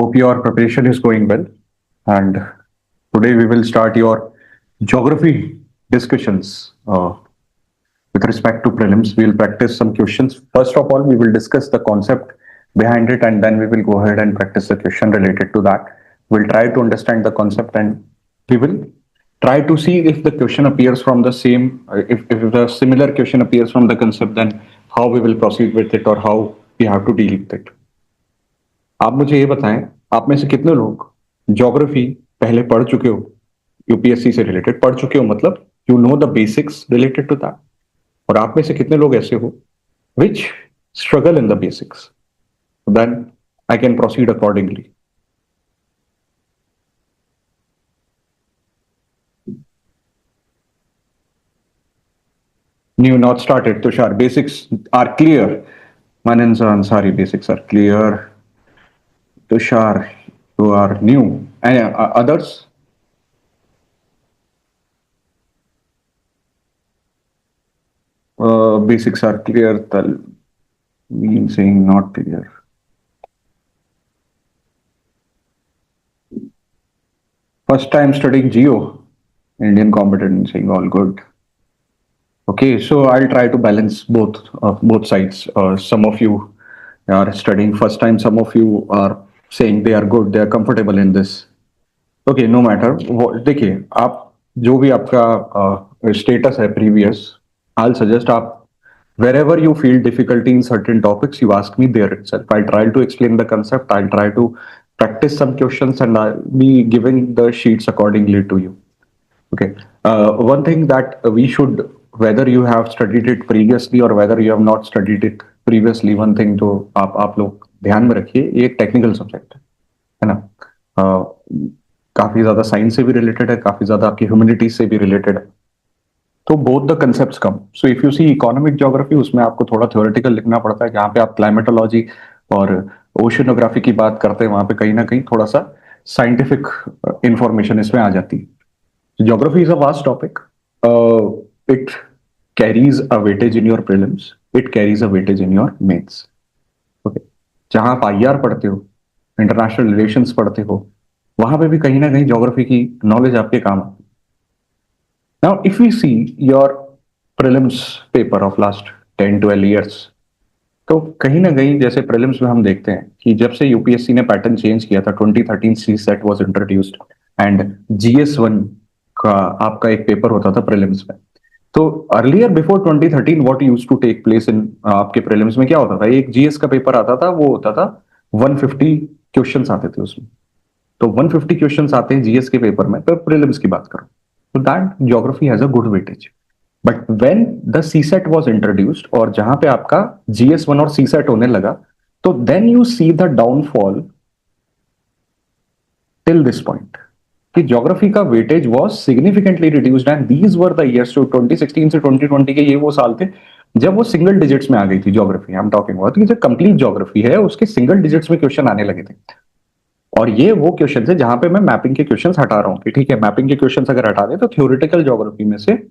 Hope your preparation is going well. And today we will start your geography discussions with respect to prelims. We will practice some questions. First of all, we will discuss the concept behind it, and then we will go ahead and practice the question related to that. We'll try to understand the concept, and we will try to see if the question appears from the same, if the similar question appears from the concept, then how we will proceed with it or how we have to deal with it. आप मुझे ये बताएं, आप में से कितने लोग geography पहले पढ़ चुके हो, यूपीएससी से रिलेटेड पढ़ चुके हो, मतलब you know the basics related to that, और आप में से कितने लोग ऐसे हो which struggle in the basics, then I can proceed accordingly. New, not started. Tushar, basics are clear. Mananza Ansari, basics are clear. Tushar, you are new. And others? Basics are clear. Tal mean saying not clear. First time studying Geo, Indian competent saying all good. Okay, so I'll try to balance both sides. Some of you are studying first time, some of you are saying they are good, they are comfortable in this. Okay, no matter. देखिए, आप जो भी आपका status है previous, I'll suggest आप wherever you feel difficulty in certain topics, you ask me there itself. I'll try to explain the concept. I'll try to practice some questions, and I'll be giving the sheets accordingly to you. Okay. One thing that we should, whether you have studied it previously or whether you have not studied it previously, one thing जो आप लोग ध्यान में रखिए, ये एक technical subject है ना. काफी ज्यादा साइंस से भी रिलेटेड है, काफी ज्यादा आपकी ह्यूमैनिटीज से भी रिलेटेड है, तो both the concepts come. So if you see economic geography, उसमें आपको थोड़ा थ्योरेटिकल लिखना पड़ता है. जहाँ पे आप क्लाइमेटोलॉजी और ओशनोग्राफी की बात करते हैं, वहां पे कहीं ना कहीं थोड़ा सा साइंटिफिक इंफॉर्मेशन इसमें आ जाती है. Geography is a vast topic. It carries a weightage in your prelims. It carries a weightage in your mains. Okay. जहां आप IR पढ़ते हो, इंटरनेशनल रिलेशंस पढ़ते हो, वहां पे भी कहीं ना कहीं ज्योग्राफी की नॉलेज आपके काम आती है. Now, if we see your prelims paper of last 10-12 years, तो कहीं ना कहीं जैसे प्रीलिम्स में हम देखते हैं कि जब से यूपीएससी ने पैटर्न चेंज किया था, 2013 C set was introduced and GS1 का आपका एक पेपर होता था प्रीलिम्स में. तो earlier before 2013 what used to take place in आपके प्रीलिम्स में क्या होता था, एक जीएस का पेपर आता था, वो होता था 150 क्वेश्चंस आते थे उसमें. तो 150 क्वेश्चंस आते हैं जीएस के पेपर में, तो प्रीलिम्स की बात करो तो that geography has a good weightage. But when the C set was introduced और जहां पे आपका GS1 और सी सेट होने लगा, तो then you see the downfall till this point कि ज्योग्राफी का weightage was significantly reduced, and these were the years. जो 2016 से 2020 के ये वो साल थे जब वो सिंगल डिजिट्स में आ गई थी geography. I am talking about कि जो कंप्लीट ज्योग्राफी है उसके सिंगल डिजिट्स में क्वेश्चन आने लगे थे. और ये वो क्वेश्चन है जहां पे मैं मैपिंग के क्वेश्चन हटा रहा हूं कि ठीक है, मैपिंग के क्वेश्चन अगर हटा दें तो थ्योरेटिकल ज्योग्राफी में से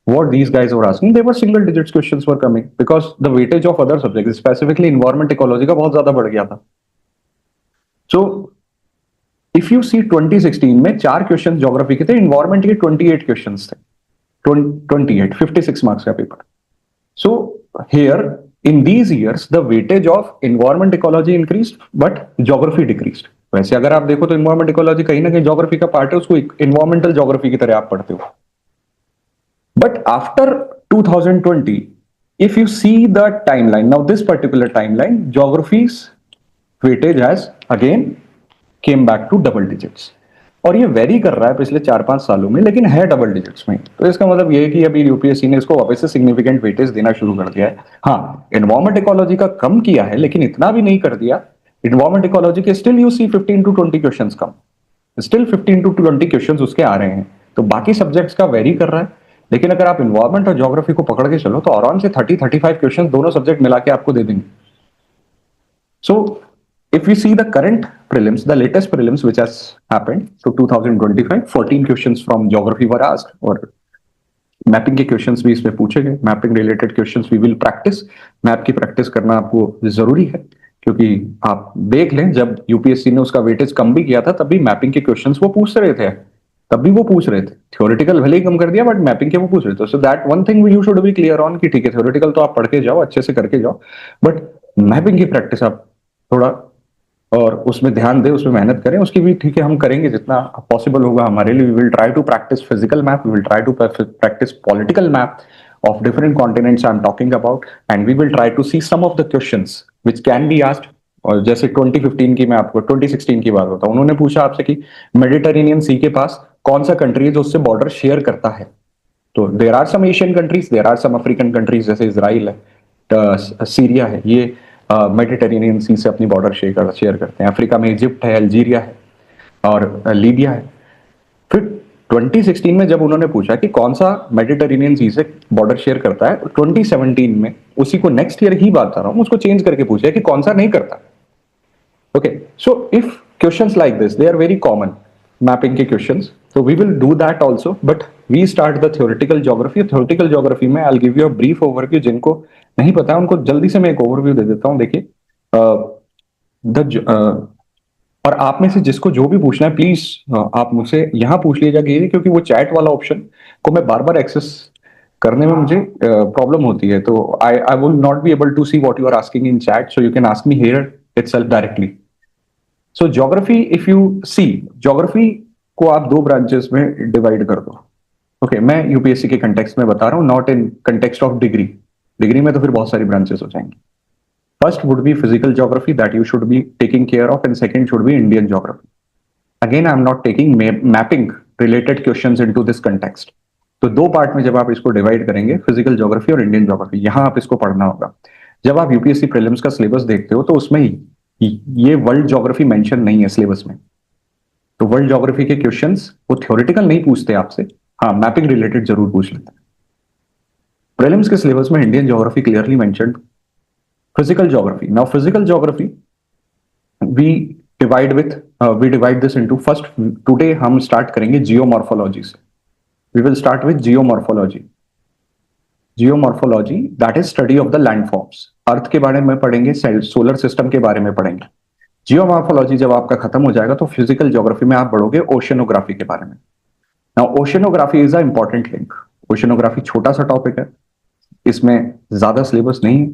what these guys were asking, they were single digits questions were coming because the weightage of other subjects, specifically environment ecology का बहुत ज्यादा बढ़ गया था. So if you see 2016 में 4 क्वेश्चन ज्योग्राफी के थे, इन्वायरमेंट के 28 क्वेश्चंस थे. 28 56 मार्क्स का paper. So here in these years the weightage of environment ecology increased but geography decreased. वैसे अगर आप देखो तो environment ecology कहीं ना कहीं ज्योग्राफी का पार्ट है, उसको environmental ज्योग्राफी की तरह आप पढ़ते हो. But after 2020, if you see the timeline, now this particular timeline, geography's weightage has again came back to double digits. और ये वेरी कर रहा है पिछले 4-5 सालों में, लेकिन है डबल डिजिट्स में. तो इसका मतलब ये है कि अभी यूपीएससी ने इसको वापस से सिग्निफिकेंट वेटेज देना शुरू कर दिया है. हाँ, एनवायरमेंट इकोलॉजी का कम किया है, लेकिन इतना भी नहीं कर दिया. एनवायरमेंट इकोलॉजी के still you see 15 to 20 questions come, still 15 to 20 questions उसके आ रहे हैं. तो बाकी सब्जेक्ट्स का वेरी कर रहा है, लेकिन अगर आप इन्वायरमेंट और ज्योग्राफी को पकड़ के चलो तो आराम से 30-35 क्वेश्चन दोनों सब्जेक्ट मिला के आपको दे देंगे. सो if we see the current prelims, the latest prelims which has happened to 2025, 14 questions from geography were asked, और मैपिंग के क्वेश्चंस भी इसमें पूछे गए. Mapping related questions we will practice. Map की प्रैक्टिस करना आपको जरूरी है क्योंकि आप देख लें जब यूपीएससी ने उसका वेटेज कम भी किया था तब भी मैपिंग के क्वेश्चंस वो पूछ रहे थे, तब भी वो पूछ रहे थे। थ्योरेटिकल भले ही कम कर दिया बट मैपिंग के वो पूछ रहे थे। So that one thing you should be clear on कि ठीक है थ्योरेटिकल तो आप पढ़ के जाओ, अच्छे से करके जाओ, बट मैपिंग की प्रैक्टिस आप थोड़ा और उसमें ध्यान दें, उसमें मेहनत करें। उसकी भी ठीक है हम करेंगे जितना पॉसिबल होगा हमारे लिए। We will try to practice physical map, we will try to practice political map of different continents I'm talking about, and we will try to see some of the questions which can be asked। और जैसे 2015 की मैं आपको 2016 की बात बताऊं, उन्होंने पूछा आपसे कि मेडिटेरेनियन सी के पास कौन सा कंट्री है जो उससे बॉर्डर शेयर करता है। तो there are some Asian countries, there are some African countries, जैसे इसराइल है, सीरिया है, ये मेडिटेरेनियन सी से अपनी बॉर्डर शेयर करते हैं। अफ्रीका में इजिप्ट है, अल्जीरिया है और लीबिया है। फिर 2016 में जब उन्होंने पूछा कि कौन सा मेडिटेरेनियन सी से बॉर्डर शेयर करता है, 2017 में उसी को नेक्स्ट ईयर ही बात कर रहा हूं, उसको चेंज करके पूछा कि कौन सा नहीं करता। Okay, so if questions like this they are very common, mapping के क्वेश्चंस, तो we will do that also, but we start the theoretical geography. Theoretical geography में I will give you a brief overview. जिनको नहीं पता है उनको जल्दी से मैं एक ओवरव्यू दे देता हूं। देखिए द और आप में से जिसको जो भी पूछना है प्लीज आप मुझसे यहाँ पूछ लीजिएगा, क्योंकि वो चैट वाला ऑप्शन को मैं बार बार एक्सेस करने में मुझे प्रॉब्लम होती है। तो I I will not be able to see what you are asking in chat, so you can ask me here itself directly. So geography, if you see, geography को आप दो ब्रांचेस में डिवाइड कर दो। Okay, मैं UPSC के context में बता रहा हूँ, not in context of degree. Degree में तो फिर बहुत सारी ब्रांचेस हो जाएंगी। First would be physical geography that you should be taking care of, and second should be Indian geography. Again, I'm not taking mapping related questions into this context. तो दो part में जब आप इसको डिवाइड करेंगे, physical geography और Indian geography, यहां आप इसको पढ़ना होगा। जब आप यूपीएससी प्रीलिम्स का सिलेबस देखते हो तो उसमें ये वर्ल्ड ज्योग्राफी मेंशन नहीं है सिलेबस में। तो वर्ल्ड ज्योग्राफी के क्वेश्चंस वो थ्योरेटिकल नहीं पूछते आपसे, हाँ मैपिंग रिलेटेड जरूर पूछ लेते हैं। प्रीलिम्स के सिलेबस में Indian geography clearly mentioned, physical geography। Now physical geography we we divide this into, first today हम start करेंगे geomorphology से। We will start with geomorphology। Geomorphology that is study of the landforms। अर्थ के बारे में पढ़ेंगे, solar system के बारे में पढ़ेंगे। जियोमॉर्फोलॉजी जब आपका खत्म हो जाएगा तो फिजिकल ज्योग्राफी में आप बढ़ोगे ओशियनोग्राफी के बारे में। Now oceanography is a important link. Oceanography छोटा सा टॉपिक है, इसमें ज्यादा सिलेबस नहीं है,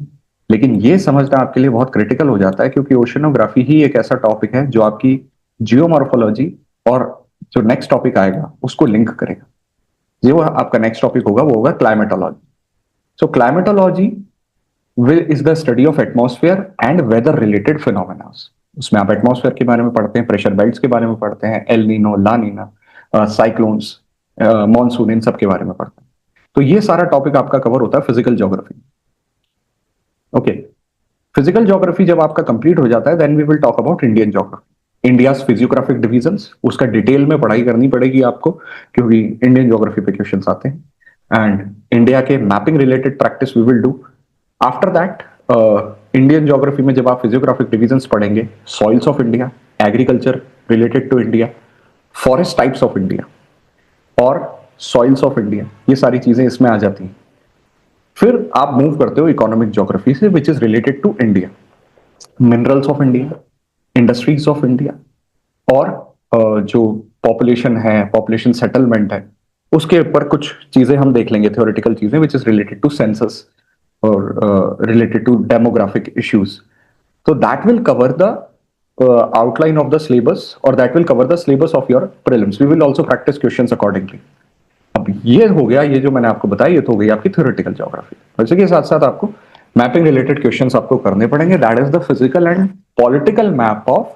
लेकिन ये समझना आपके लिए बहुत क्रिटिकल हो जाता है, क्योंकि ओशियनोग्राफी ही एक ऐसा टॉपिक है जो आपकी जियोमॉर्फोलॉजी और जो नेक्स्ट टॉपिक आएगा उसको लिंक करेगा। जो आपका नेक्स्ट टॉपिक होगा वो होगा climatology. So climatology is the study of atmosphere and weather related phenomena. उसमें आप एटमॉस्फेयर के बारे में पढ़ते हैं, प्रेशर बेल्ट्स के बारे में पढ़ते हैं, एल नीनो, ला नीना, साइक्लोन्स, मॉनसून, इन सब के बारे में पढ़ते हैं। तो ये सारा टॉपिक आपका कवर होता है physical geography. Okay, physical geography जब आपका कंप्लीट हो जाता है then we will talk about Indian geography. India's physiographic divisions, उसका डिटेल में पढ़ाई करनी पड़ेगी आपको, क्योंकि इंडियन ज्योग्राफी पे क्वेश्चंस आते हैं। एंड इंडिया के mapping related practice we will do. After that Indian geography में जब आप फिजियोग्राफिक डिविजन्स पढ़ेंगे, soils of India, agriculture related to India, forest types of India और सॉइल्स ऑफ इंडिया, ये सारी चीजें इसमें आ जाती हैं। फिर आप मूव करते हो इकोनॉमिक ज्योग्राफी से, which is related to India, minerals of India, industries of India, और जो पॉपुलेशन है, पॉपुलेशन सेटलमेंट है, उसके ऊपर कुछ चीजें हम देख लेंगे, थ्योरेटिकल चीजें, which is related to census और रिलेटेड टू डेमोग्राफिक इश्यूज। तो that will cover the outline of the syllabus, or that will cover the syllabus of your prelims। We will also practice questions accordingly। अब ये हो गया, ये जो मैंने आपको बताया, ये तो हो गई आपकी थ्योरेटिकल ज्योग्राफी। वैसे के साथ साथ आपको मैपिंग रिलेटेड क्वेश्चंस आपको करने पड़ेंगे। That is the physical and political map of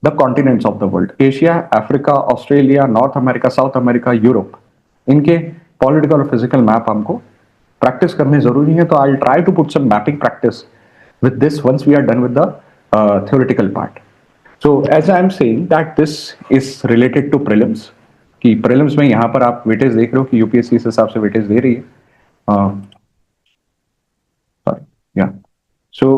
the continents of the world. Asia, Africa, Australia, North America, South America, Europe, इनके पॉलिटिकल और फिजिकल मैप हमको प्रैक्टिस करने जरूरी है। तो I try to put some mapping practice with this once we are done with the theoretical part। So as I am saying that this is related to prelims, कि prelims में यहाँ पर आप वेटेज देख रहे हो कि यूपीएससी इस हिसाब से वेटेज दे रही है। So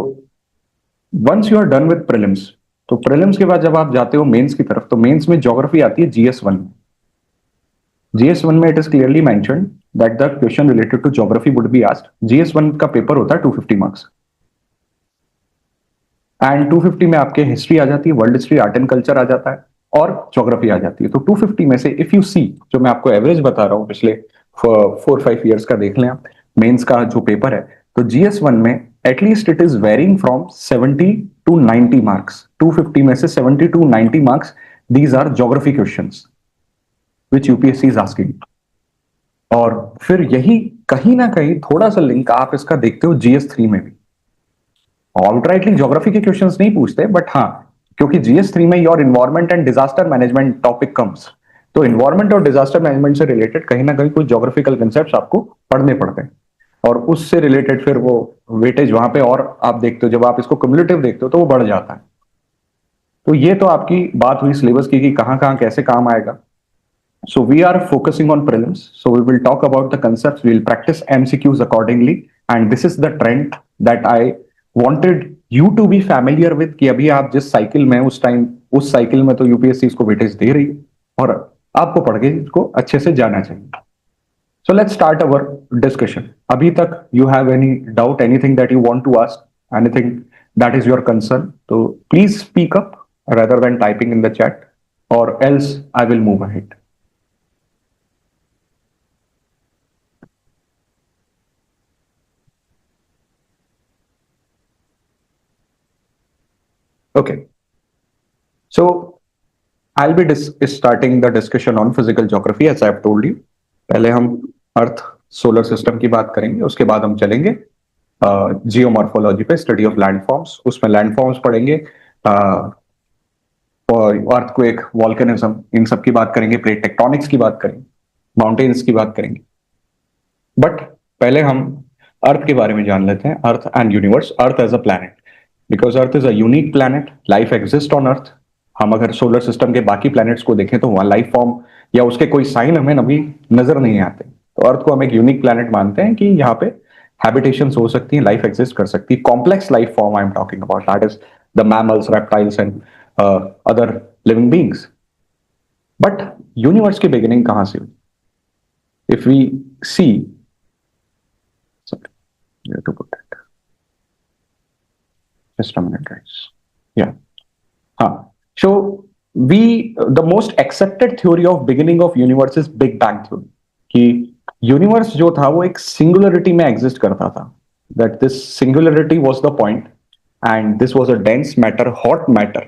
once you are done with prelims, तो prelims के बाद जब आप जाते हो मेंस की तरफ, तो मेंस में ज्योग्राफी आती है GS1 में। GS1 में it is clearly mentioned that the question related to geography would be asked. GS1 का पेपर होता है 250 मार्क्स। एंड 250 में आपके हिस्ट्री आ जाती है, world history, art and culture आ जाता है और ज्योग्राफी आ जाती है। तो 250 में से इफ यू सी, जो मैं आपको एवरेज बता रहा हूँ पिछले 4-5 ईयर्स का देख लें आप, मेंस का जो पेपर है, तो GS1 में at least it is varying from 70 to 90 marks. 250 में से 70 to 90 marks, these are geography questions which UPSC is asking. और फिर यही कहीं ना कहीं थोड़ा सा लिंक आप इसका देखते हो GS3 में भी। ऑलराइटली ज्योग्राफी के क्वेश्चंस नहीं पूछते, बट हाँ, क्योंकि GS3 में your environment and disaster management topic comes, तो इन्वायरमेंट और डिजास्टर मैनेजमेंट से रिलेटेड कहीं ना कहीं कुछ ज्योग्राफिकल कंसेप्ट आपको पढ़ने पड़ते हैं, और उससे रिलेटेड फिर वो वेटेज वहां पे और आप देखते हो, जब आप इसको क्युमुलेटिव देखते हो तो वो बढ़ जाता है। तो ये तो आपकी बात हुई सिलेबस की कि कहां कहां कैसे काम आएगा। So we are focusing on prelims. So we will talk about the concepts. We will practice MCQs accordingly. And this is the trend that I wanted you to be familiar with कि अभी आप जिस cycle में उस time, उस cycle में तो UPSC इसको वेटेज दे रही है और आपको पढ़ के इसको अच्छे से जाना चाहिए। So let's start our discussion. अभी तक you have any doubt, anything that you want to ask, anything that is your concern? So please speak up rather than typing in the chat, or else I will move ahead. Okay. So I'll be starting the discussion on physical geography as I've told you. पहले हम earth solar system की बात करेंगे, उसके बाद हम चलेंगे geomorphology पे, स्टडी ऑफ लैंडफॉर्म्स। उसमें लैंडफॉर्म्स पढ़ेंगे, अर्थक्वेक, वॉल्केनिज्म, इन सब की बात करेंगे, प्लेट टेक्टोनिक्स की बात करेंगे, माउंटेन्स की बात करेंगे। बट पहले हम अर्थ के बारे में जान लेते हैं, earth and universe, earth as a planet, because earth is a unique planet, life exist on earth. हम अगर सोलर सिस्टम के बाकी प्लैनेट्स को देखें तो वहां लाइफ फॉर्म या उसके कोई साइन हमें अभी नजर नहीं आते। तो अर्थ को हम एक यूनिक प्लैनेट मानते हैं कि यहाँ पे हैबिटेशन हो सकती है, लाइफ एग्जिस्ट कर सकती है, complex life form I am talking about, that is the mammals, reptiles and other living beings. But universe की बिगिनिंग कहां से हुई? If we see, you have to put that. Just a minute, guys. Yeah. So the most accepted theory of beginning of universe is Big Bang theory. कि universe जो था वो एक singularity में एग्जिस्ट करता था, that this singularity was the point and this was a dense matter, hot matter,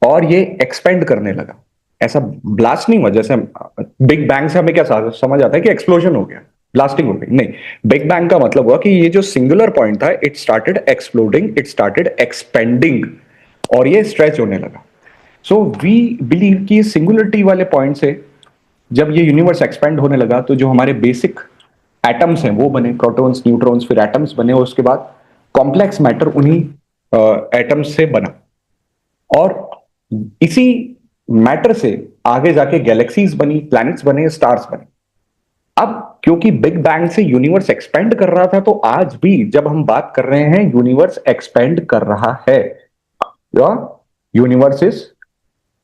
और ये एक्सपेंड करने लगा। ऐसा ब्लास्ट नहीं हुआ, जैसे बिग बैंग से हमें क्या समझ आता है कि एक्सप्लोजन हो गया, ब्लास्टिंग हो गई, नहीं। बिग बैंग का मतलब हुआ कि ये जो सिंगुलर पॉइंट था, it started exploding, it started expanding, और ये स्ट्रेच होने लगा। सो वी बिलीव कि सिंगुलरिटी वाले पॉइंट से जब ये यूनिवर्स एक्सपेंड होने लगा तो जो हमारे बेसिक एटम्स हैं वो बने, प्रोटॉन्स, न्यूट्रॉन्स, फिर एटम्स बने, और उसके बाद कॉम्प्लेक्स मैटर उन्हीं एटम्स से बना, और इसी मैटर से आगे जाके गैलेक्सीज बनी, प्लैनेट्स बने, स्टार्स बने। अब क्योंकि बिग बैंग से यूनिवर्स एक्सपेंड कर रहा था, तो आज भी जब हम बात कर रहे हैं यूनिवर्स एक्सपेंड कर रहा है, universe is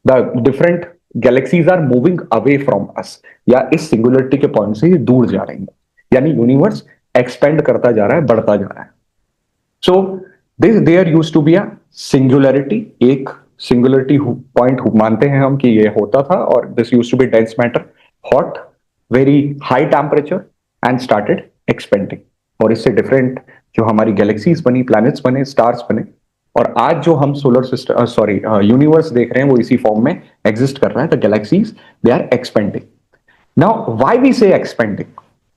the different galaxies are moving away from us, या इस सिंगुलरिटी के पॉइंट से ये दूर जा रही है, यानी यूनिवर्स एक्सपेंड करता जा रहा है, बढ़ता जा रहा है। So this there used to be a singularity, एक सिंगुलरिटी पॉइंट मानते हैं हम कि ये होता था, और this used to be dense matter, hot, very high temperature, and started expanding, और इससे डिफरेंट जो हमारी गैलेक्सीज बनी, प्लैनेट्स बने, स्टार्स बने, और आज जो हम सोलर सिस्टम यूनिवर्स देख रहे हैं वो इसी फॉर्म में एग्जिस्ट कर रहा है। The galaxies they are expanding. Now why we say expanding,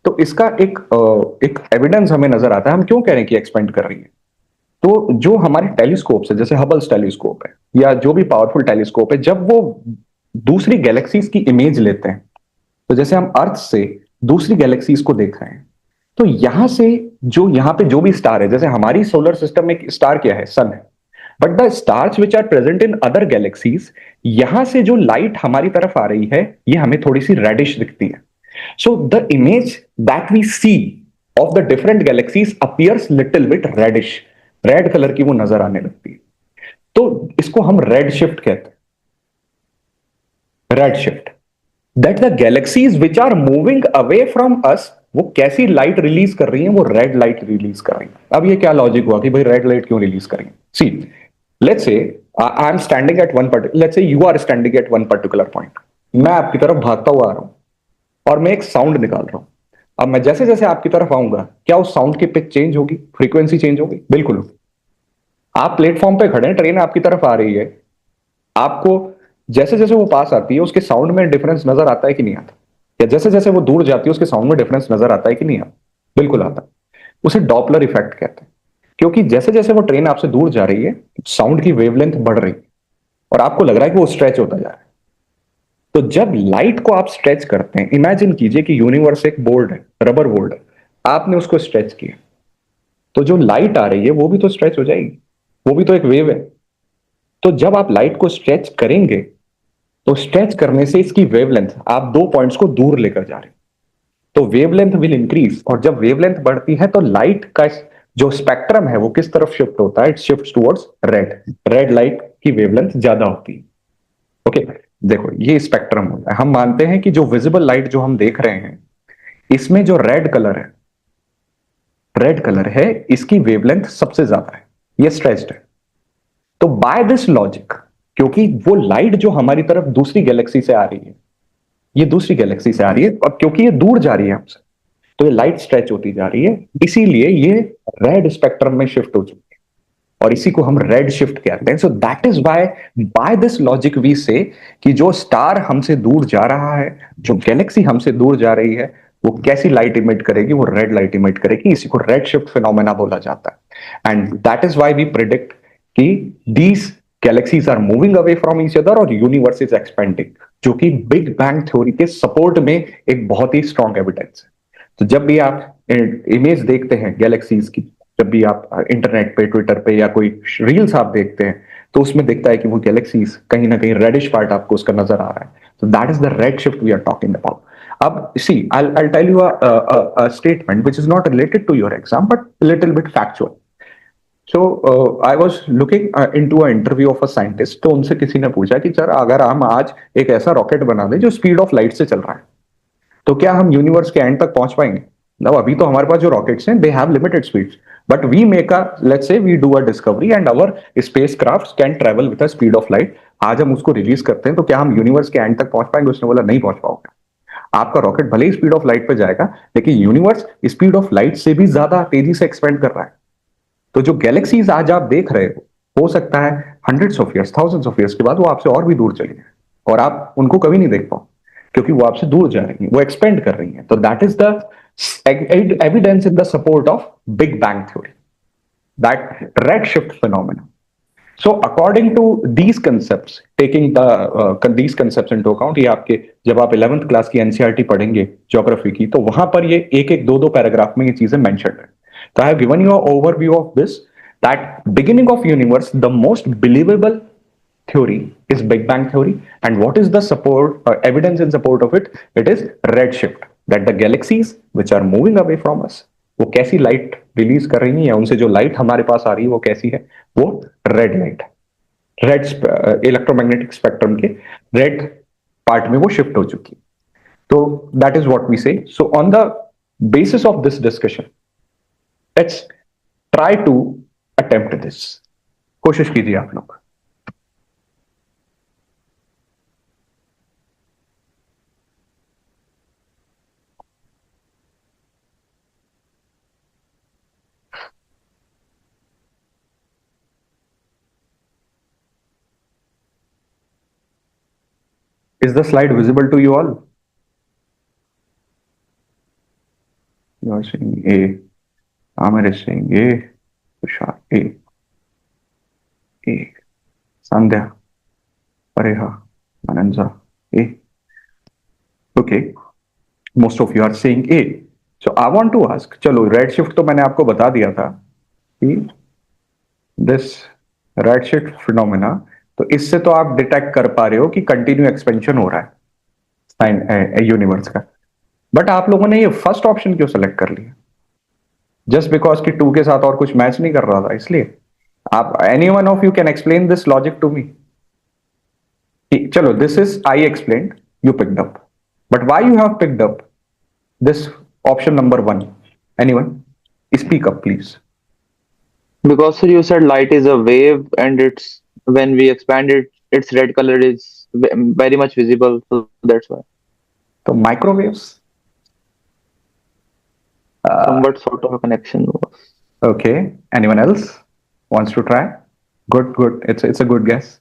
तो इसका एक एविडेंस हमें नजर आता है, हम क्यों कह रहे हैं कि एक्सपेंड कर रही है। तो जो हमारे टेलीस्कोप्स है, जैसे हबल्स टेलीस्कोप है या जो भी पावरफुल टेलीस्कोप है, जब वो दूसरी गैलेक्सीज की इमेज लेते हैं, तो जैसे हम अर्थ से दूसरी गैलेक्सीज को देख रहे हैं, तो यहां से जो यहाँ पे जो भी स्टार है, जैसे हमारी सोलर सिस्टम में स्टार क्या है, सन है, but the stars which are present in other galaxies, यहां से जो लाइट हमारी तरफ आ रही है ये हमें थोड़ी सी रेडिश दिखती है। So the image that we see of the different galaxies appears little bit reddish, red colour की वो नजर आने लगती है। तो इसको हम रेड शिफ्ट कहते हैं, red shift, that the galaxies which are moving away from us, वो कैसी लाइट रिलीज कर रही है, वो रेड लाइट रिलीज कर रही है। अब ये क्या लॉजिक हुआ कि भाई रेड लाइट क्यों रिलीज करेंगे? See, let's say I am standing at one particular, let's say you are standing at one particular point, मैं आपकी तरफ भागता हुआ आ रहा हूं और मैं एक साउंड निकाल रहा हूं। अब मैं जैसे जैसे आपकी तरफ आऊंगा, क्या उस साउंड की पिच चेंज होगी, फ्रीक्वेंसी चेंज होगी? बिल्कुल। आप प्लेटफॉर्म पे खड़े हैं, ट्रेन आपकी तरफ आ रही है, आपको जैसे जैसे वो पास आती है उसके साउंड में डिफरेंस नजर आता है कि नहीं आता? या जैसे जैसे वो दूर जाती है उसके साउंड में डिफरेंस नजर आता है कि नहीं आता? बिल्कुल आता है। उसे डॉपलर इफेक्ट कहते हैं, क्योंकि जैसे जैसे वो ट्रेन आपसे दूर जा रही है, साउंड की वेवलेंथ बढ़ रही है और आपको लग रहा है कि वो स्ट्रेच होता जा रहा है। तो जब लाइट को आप स्ट्रेच करते हैं, इमेजिन कीजिए कि यूनिवर्स एक बोर्ड है, रबर बोर्ड है, आपने उसको स्ट्रेच किया, तो जो लाइट आ रही है वो भी तो स्ट्रेच हो जाएगी, वो भी तो एक वेव है। तो जब आप लाइट को स्ट्रेच करेंगे, तो स्ट्रेच करने से इसकी वेवलेंथ, आप दो पॉइंट्स को दूर लेकर जा रहे हैं, तो वेवलेंथ विल इंक्रीज, और जब वेवलेंथ बढ़ती है तो लाइट का जो स्पेक्ट्रम है वो किस तरफ शिफ्ट होता है? It shift towards red. Red light की वेवलेंथ ज्यादा होती है। ओके, देखो ये स्पेक्ट्रम होता है। हम मानते हैं कि जो विजिबल लाइट जो हम देख रहे हैं, इसमें जो रेड कलर है, रेड कलर है, इसकी वेवलेंथ सबसे ज्यादा है, ये स्ट्रेच्ड है। तो बाय दिस लॉजिक, क्योंकि वो लाइट जो हमारी तरफ दूसरी गैलेक्सी से आ रही है, ये दूसरी गैलेक्सी से आ रही है, और क्योंकि ये दूर जा रही है हमसे, तो ये लाइट स्ट्रेच होती जा रही है, इसीलिए ये रेड स्पेक्ट्रम में शिफ्ट हो चुकी है, और इसी को हम रेड शिफ्ट कहते हैं। So that is why, by this logic we say कि जो स्टार हमसे दूर जा रहा है, जो गैलेक्सी हमसे दूर जा रही है, वो कैसी लाइट इमिट करेगी? वो रेड लाइट इमिट करेगी। इसी को रेड शिफ्ट फिनोमेना बोला जाता है। And that is why we predict कि these galaxies are moving away from each other और यूनिवर्स इज एक्सपेंडिंग, जो कि बिग बैंग थ्योरी के सपोर्ट में एक बहुत ही स्ट्रॉन्ग एविडेंस है। तो जब भी आप इमेज देखते हैं गैलेक्सीज की, जब भी आप इंटरनेट पे, ट्विटर पे या कोई रील्स आप देखते हैं, तो उसमें दिखता है कि वो गैलेक्सीज कहीं ना कहीं रेडिश पार्ट आपको उसका नजर आ रहा है। तो that is the red shift we are talking about. अब see, I'll tell you a statement which is not related to your exam but a little bit factual. So I was looking into an interview of a scientist. तो उनसे किसी ने पूछा कि sir, अगर हम आज एक ऐसा रॉकेट बना दें जो स्पीड ऑफ लाइट से चल रहा है, तो क्या हम यूनिवर्स के एंड तक पहुंच पाएंगे? ना, अभी तो हमारे पास जो रॉकेट्स हैं, they have limited speed, but we make a, let's say we do a discovery and our spacecraft can travel with the speed of light. आज हम उसको रिलीज करते हैं, तो क्या हम यूनिवर्स के एंड तक पहुंच पाएंगे? उसने बोला नहीं पहुंच पाओगे। आपका रॉकेट भले ही स्पीड ऑफ लाइट पे जाएगा, लेकिन यूनिवर्स स्पीड ऑफ लाइट से भी ज्यादा तेजी से एक्सपेंड कर रहा है। तो जो गैलेक्सीज आज आप देख रहे हो सकता है hundreds of years, thousands of years के बाद वो आपसे और भी दूर चली जाए, और आप उनको कभी नहीं देख पाओ, क्योंकि वो आपसे दूर जा रही है, वो एक्सपेंड कर रही है। तो that is the evidence in the support of big bang theory, that red shift phenomena. So according to these concepts, taking these concepts into account, ये आपके जब आप 11th क्लास की एनसीईआरटी पढ़ेंगे ज्योग्राफी की, तो वहां पर ये एक एक दो दो पैराग्राफ में ये चीजें मेंशन है। तो I have given you overview of this, that beginning of universe, the most believable theory is Big Bang theory, and what is the support evidence in support of it? It is redshift, that the galaxies which are moving away from us, वो कैसी light release कर रही है, या उनसे जो light हमारे पास आ रही है वो कैसी है? वो red light, red electromagnetic spectrum के रेड पार्ट में वो शिफ्ट हो चुकी है। तो that is what we say. So on the basis of this discussion, let's try to attempt this. कोशिश कीजिए आप लोग। Is the slide visible to you all? You are saying A. Amir is saying A. Tushar A. A. Sandhya. Pareha. Ananza A. Okay. Most of you are saying A. So I want to ask, चलो red shift तो मैंने आपको बता दिया था कि this red shift phenomena, तो इससे तो आप डिटेक्ट कर पा रहे हो कि कंटिन्यू एक्सपेंशन हो रहा है साइन यूनिवर्स का। बट आप लोगों ने ये फर्स्ट ऑप्शन क्यों सेलेक्ट कर लिया? जस्ट बिकॉज कि टू के साथ और कुछ मैच नहीं कर रहा था इसलिए? आप, any one of you can explain this logic to me? चलो, this is I explain, you picked up, but why you have picked up this option number one? Anyone speak up please. Because sir, you said light is a wave, and it's when we expand it, its red color is very much visible. So that's why. So microwaves. Somewhat sort of a connection was. Okay. Anyone else wants to try? Good, good. It's a good guess.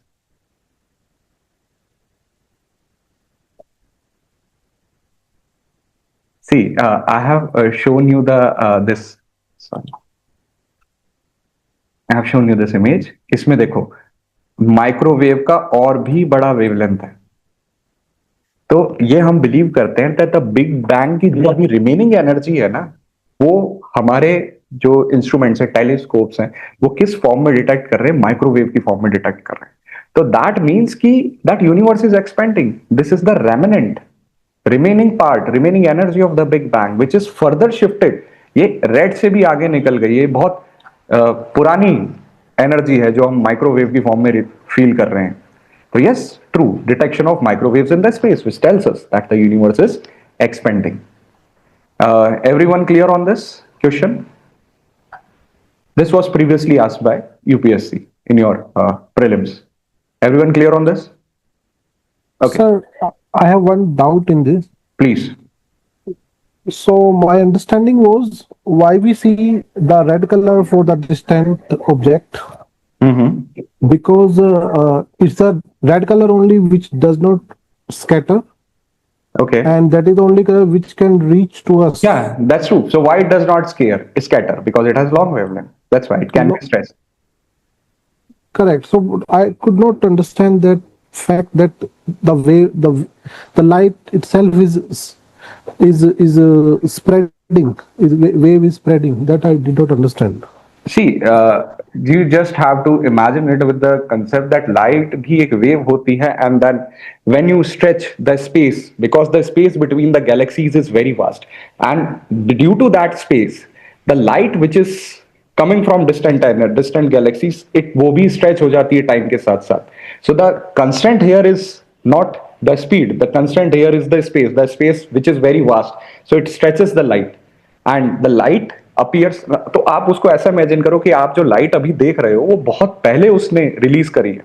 See, I have shown you the this. Sorry, I have shown you this image. इसमें देखो microwave का और भी बड़ा wavelength है. तो ये हम बिलीव करते हैं दैट द बिग बैंग की जो अभी रिमेनिंग एनर्जी है ना, वो हमारे जो इंस्ट्रूमेंट्स है, टेलीस्कोप्स हैं, वो किस फॉर्म में डिटेक्ट कर रहे हैं? माइक्रोवेव की फॉर्म में डिटेक्ट कर रहे हैं. तो दैट मीन्स कि that universe is expanding. This is the remnant remaining part, remaining energy of the big bang which is further shifted. ये रेड से भी आगे निकल गई. ये बहुत पुरानी एनर्जी है जो हम माइक्रोवेव की फॉर्म में फील कर रहे हैं. So yes, true. Detection of microwaves in the space, which tells us that the universe is expanding. Everyone clear on this question? This was previously asked by UPSC in your prelims. Everyone clear on this? Okay, Sir, I have one doubt in this. please. So my understanding was why we see the red color for the distant object, because it's the red color only which does not scatter, Okay. and that is the only color which can reach to us. Yeah, that's true. So why it does not scatter? Because it has long wavelength. That's why it can be stressed. Correct. So I could not understand that fact that the wave, the light itself is spreading. Wave is spreading. That I did not understand. See, you just have to imagine it with the concept that light भी एक wave होती है, and then when you stretch the space, because the space between the galaxies is very vast, and due to that space, the light which is coming from distant galaxies, it वो भी stretch हो जाती है time के साथ साथ. So the constant here is not the speed. The constant here is the space which is very vast. So it stretches the light. And the light appears. तो आप उसको ऐसा इमेजिन करो कि आप जो लाइट अभी देख रहे हो वो बहुत पहले उसने रिलीज करी है,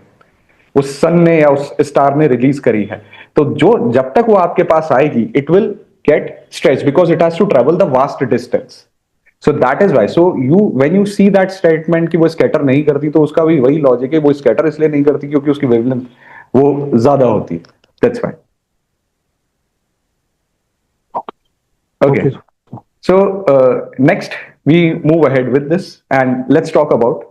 उस सन ने या उस स्टार ने रिलीज करी है. तो जो जब तक वो आपके पास आएगी, it will get stretch because it has to travel the vast distance. So that is why. So you when you see that statement कि वो स्कैटर नहीं करती, तो उसका भी वही लॉजिक है. वो स्कैटर इसलिए नहीं करती क्योंकि उसकी वेवलेंथ वो ज्यादा होती है. That's why. Okay. So next we move ahead with this, and let's talk about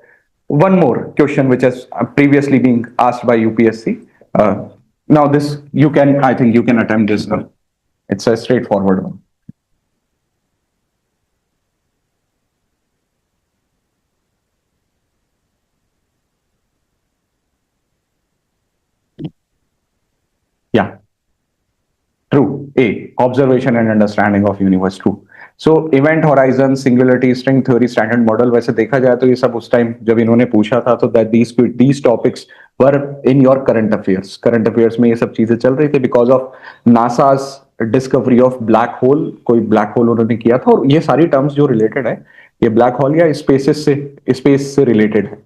one more question which has previously been asked by UPSC. Now this you can, I think you can attempt this one. It's a straightforward one. Yeah. True. A. Observation and understanding of universe. True. So event horizon, singularity, string theory, standard model. वैसे देखा जाए तो ये सब उस time जब इन्होंने पूछा था, तो that these topics were in your current affairs. Current affairs में ये सब चीजें चल रही थी because of NASA's discovery of black hole. कोई black hole उन्होंने किया था, और ये सारी terms जो related है, ये black hole या space से related है.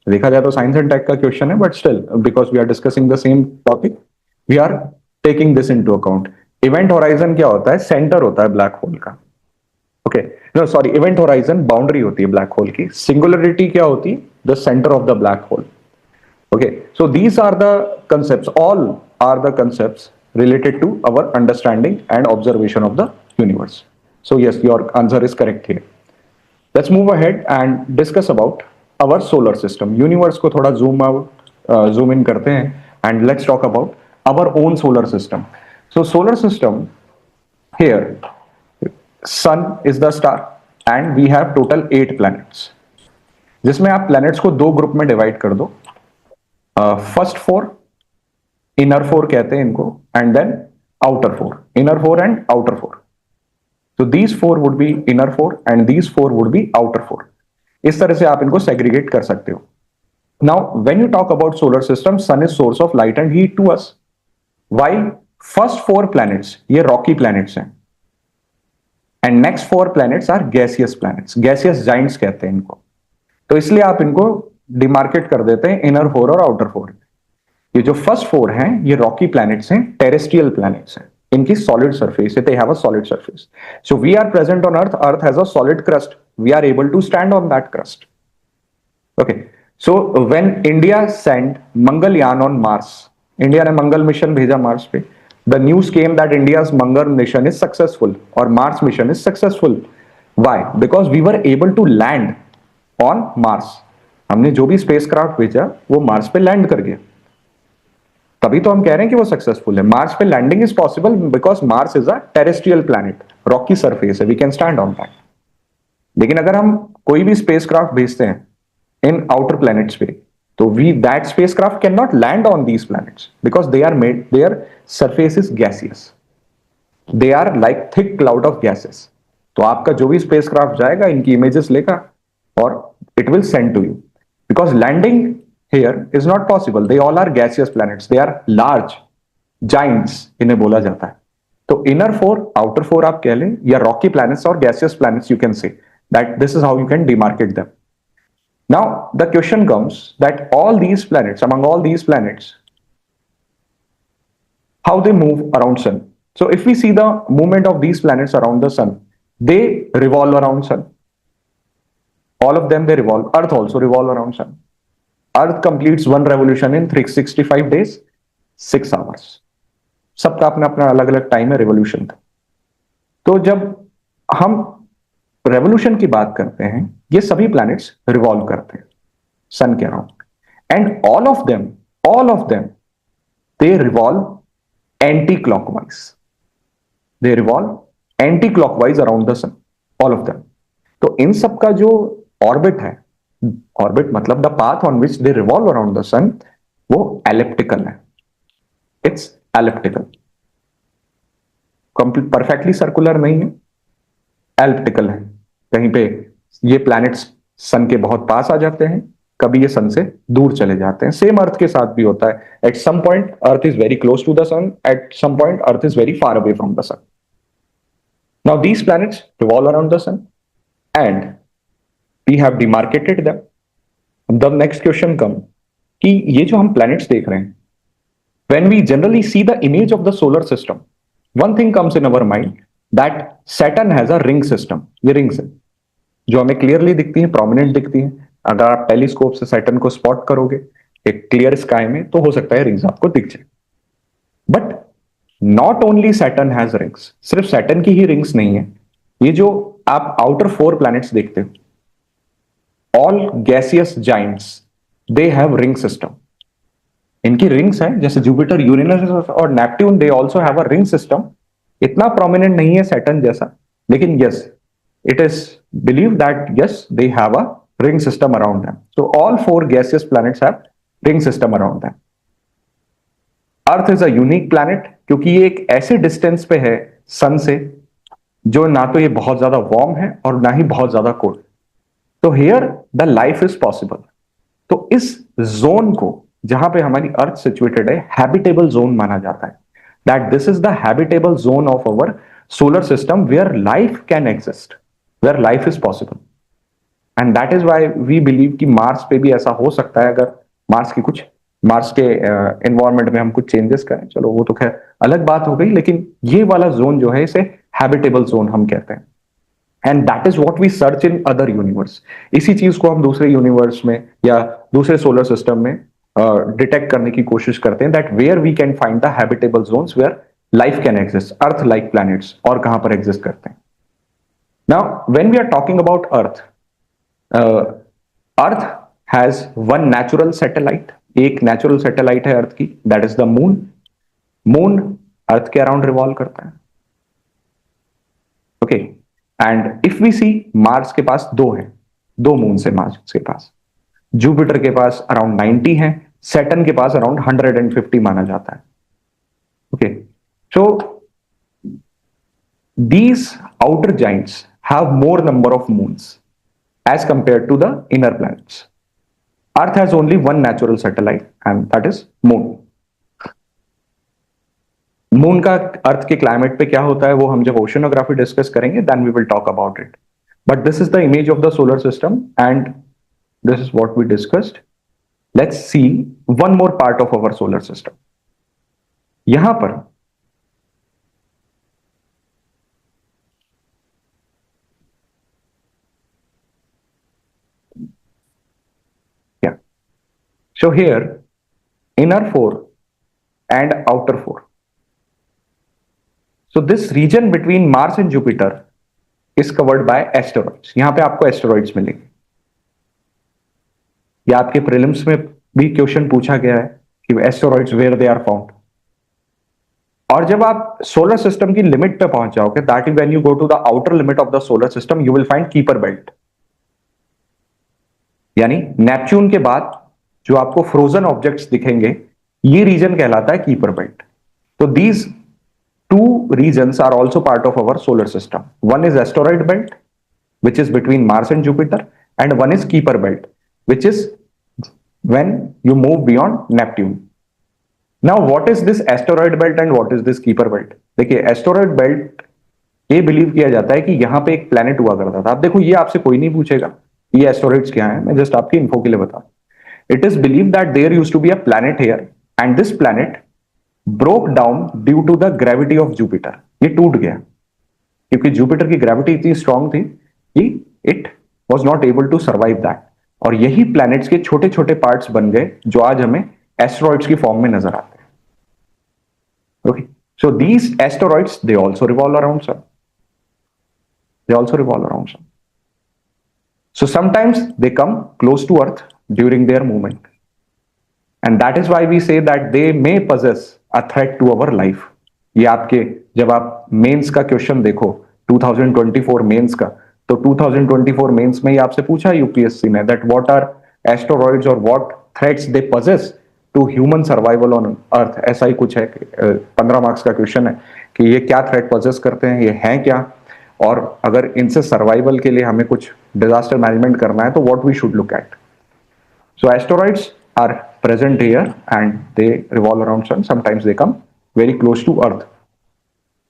देखा जाए तो साइंस एंड टेक का क्वेश्चन है, but still because we are discussing the same topic, we are taking this into account. Event horizon क्या होता है? सेंटर होता है ब्लैक होल का. Okay, no sorry, event horizon boundary होती है ब्लैक होल की. सिंगुलरिटी क्या होती है? The center of the black hole. Okay, so these are the concepts, all are the concepts related to our understanding and observation of the universe. So yes, your answer is correct here. Let's move ahead and discuss about our solar system. Universe को थोड़ा zoom in करते हैं, and let's talk about our own solar system. So solar system, here, sun is the star and we have total 8 planets. जिसमें आप planets को दो group में divide कर दो. फर्स्ट 4, इनर 4 कहते हैं इनको, and then outer 4. Inner 4 and outer 4. So these 4 would be inner 4 and these 4 would be outer 4. इस तरह से आप इनको segregate कर सकते हो. Now when you talk about solar system, sun is source of light and heat to us, while first 4 planets ये rocky planets हैं, and next 4 planets are gaseous planets. Gaseous giants कहते हैं इनको. तो इसलिए आप इनको डिमार्केट कर देते हैं इनर 4 और आउटर 4। ये जो फर्स्ट 4 हैं ये रॉकी प्लैनेट्स हैं, टेरेस्ट्रियल प्लैनेट्स हैं, इनकी सॉलिड सरफेस है, they have a solid surface. So we are present on earth, earth has a solid crust, we are able to stand on that crust. Okay, so when India send Mangalyaan on Mars, India ने Mangal mission भेजा Mars पे, the news came that India's Mangal mission is successful और Mars mission is successful. Why? Because we were able to land on Mars. हमने जो भी spacecraft भेजा वो Mars पे लैंड कर गया, तभी तो हम कह रहे हैं कि वो सक्सेसफुल है। मार्स पे landing is possible because Mars is a terrestrial planet, rocky surface है, we can stand on that. लेकिन अगर हम कोई भी स्पेसक्राफ्ट भेजते हैं इन आउटर प्लैनेट्स पे, तो we that spacecraft can not land on these planets because they are made, their surface is gaseous, they are like thick cloud of gases. तो आपका जो भी स्पेसक्राफ्ट जाएगा इनकी इमेजेस लेगा और it will send to you, because landing here is not possible, they all are gaseous planets, they are large giants इन्हें बोला जाता है। तो inner 4 outer 4 आप कह लें, या rocky planets और gaseous planets, you can say that this is how you can demarcate them. Now the question comes that all these planets, among all these planets, how they move around sun. So if we see the movement of these planets around the sun, they revolve around sun, all of them they revolve. Earth also revolve around sun. Earth completes one revolution in 365 days, 6 hours. सबका अपना अपना अलग अलग time है revolution का। तो जब हम रेवोल्यूशन की बात करते हैं, ये सभी प्लैनेट्स रिवॉल्व करते हैं सन के around, and all of them they revolve anti clockwise, they revolve anti clockwise around the sun, all of them. तो इन सब का जो ऑर्बिट है, ऑर्बिट मतलब the path on which they revolve around the sun, वो elliptical है, it's elliptical, complete perfectly circular नहीं है, एलिप्टिकल है। कहीं पे ये प्लैनेट्स सन के बहुत पास आ जाते हैं, कभी ये सन से दूर चले जाते हैं। सेम अर्थ के साथ भी होता है, at some point earth is very close to the sun, at some point earth is very far away from the sun. Now these planets revolve around the sun and we have demarcated them. The next question come कि ये जो हम planets देख रहे हैं, when we generally see the image of the solar system, one thing comes in our mind that Saturn has a ring system. ये rings है जो हमें clearly दिखती हैं, prominent दिखती हैं। अगर आप टेलीस्कोप से Saturn को spot करोगे एक clear sky में, तो हो सकता है rings आपको दिख जाए। But not only Saturn has rings, सिर्फ Saturn की ही rings नहीं है। ये जो आप outer 4 planets देखते हो, all gaseous giants, they have ring system. इनकी रिंग्स हैं, जैसे जुपिटर, यूरेनस और Neptune, they also have a ring system. इतना प्रोमिनेंट नहीं है सैटर्न जैसा, लेकिन yes, it is believe that yes they have a ring system around them. So all 4 gaseous planets have ring system around them. Earth is a unique planet क्योंकि ये एक ऐसे distance पे है सन से जो ना तो ये बहुत ज्यादा वार्म है और ना ही बहुत ज्यादा कोल्ड। तो here the life is possible. तो इस जोन को, जहां पे हमारी अर्थ सिचुएटेड है, हैबिटेबल जोन माना जाता है। That this is the habitable zone of our solar system where life can exist, where life is possible. And that is why we believe कि मार्स पे भी ऐसा हो सकता है, अगर मार्स के एनवायरनमेंट में हम कुछ चेंजेस करें। चलो वो तो खैर अलग बात हो गई, लेकिन ये वाला जोन जो है इसे हैबिटेबल जोन हम कहते हैं। And that is what we search in other universe. इसी चीज को हम दूसरे यूनिवर्स में या दूसरे सोलर सिस्टम में डिटेक्ट करने की कोशिश करते हैं, that where we can find the habitable zones where life can exist, earth like planets और कहां पर एग्जिस्ट करते हैं। Now when we are talking about earth, earth has one natural satellite, एक नेचुरल सैटेलाइट है अर्थ की, that is the moon. Moon earth के around revolve करता है। Okay, and if we see Mars के पास 2 है, 2 मून है मार्स के पास। जुपिटर के पास अराउंड 90 है, सैटर्न के पास अराउंड 150 माना जाता है। Okay, so these outer giants have more number of moons as compared to the inner planets. Earth has only one natural satellite and that is moon. Moon का अर्थ के climate पे क्या होता है वो हम जब ओशनोग्राफी डिस्कस करेंगे then we will talk about it. But this is the image of the solar system and This is what we discussed. Let's see one more part of our solar system. यहां पर yeah. So here, inner four and outer four. So this region between Mars and Jupiter is covered by asteroids. यहां पे आपको asteroids मिलेंगे. या आपके prelims में भी क्वेश्चन पूछा गया है कि asteroids where they are found. और जब आप सोलर सिस्टम की लिमिट पे पहुंच जाओगे, that is when you go to the outer limit of the solar system, you will find Kuiper belt. यानी नेपच्यून के बाद जो आपको फ्रोजन ऑब्जेक्ट्स दिखेंगे, ये रीजन कहलाता है कीपर बेल्ट. तो these two regions are also part of our solar system. One is asteroid belt, which is between Mars and Jupiter, and one is Kuiper belt, which is when you move beyond Neptune. Now, what is this asteroid belt and what is this Kuiper belt? देखिए, asteroid belt ये believe किया जाता है कि यहाँ पे एक planet हुआ करता था. अब देखो, ये आपसे कोई नहीं पूछेगा ये एस्टेरॉइड्स क्या है, मैं जस्ट आपकी इन्फो के लिए बता. It is believe that there used to be a planet here and this planet broke down due to the gravity of Jupiter. ये टूट गया क्योंकि जुपिटर की ग्रेविटी इतनी स्ट्रांग थी कि it was not able to survive that. और यही प्लैनेट्स के छोटे छोटे पार्ट्स बन गए जो आज हमें एस्टेरॉइड्स की फॉर्म में नजर आते हैं. Okay, so these asteroids they also revolve around sun. They also revolve around sun. So sometimes they come close to Earth during their movement. And that is why we say that they may possess a threat to our life. ये आपके जब आप mains का question देखो 2024 mains का, तो 2024 mains में ये आपसे पूछा यूपीएससी ने दैट व्हाट आर एस्टेरॉइड्स और what threats they possess to human survival on earth. ऐसा ही कुछ है, 15 मार्क्स का क्वेश्चन है कि ये क्या थ्रेट possess करते हैं, ये हैं क्या, और अगर इनसे सर्वाइवल के लिए हमें कुछ डिजास्टर मैनेजमेंट करना है तो what we should look at. So asteroids are present here and they revolve around sun. Sometimes they come very close to earth.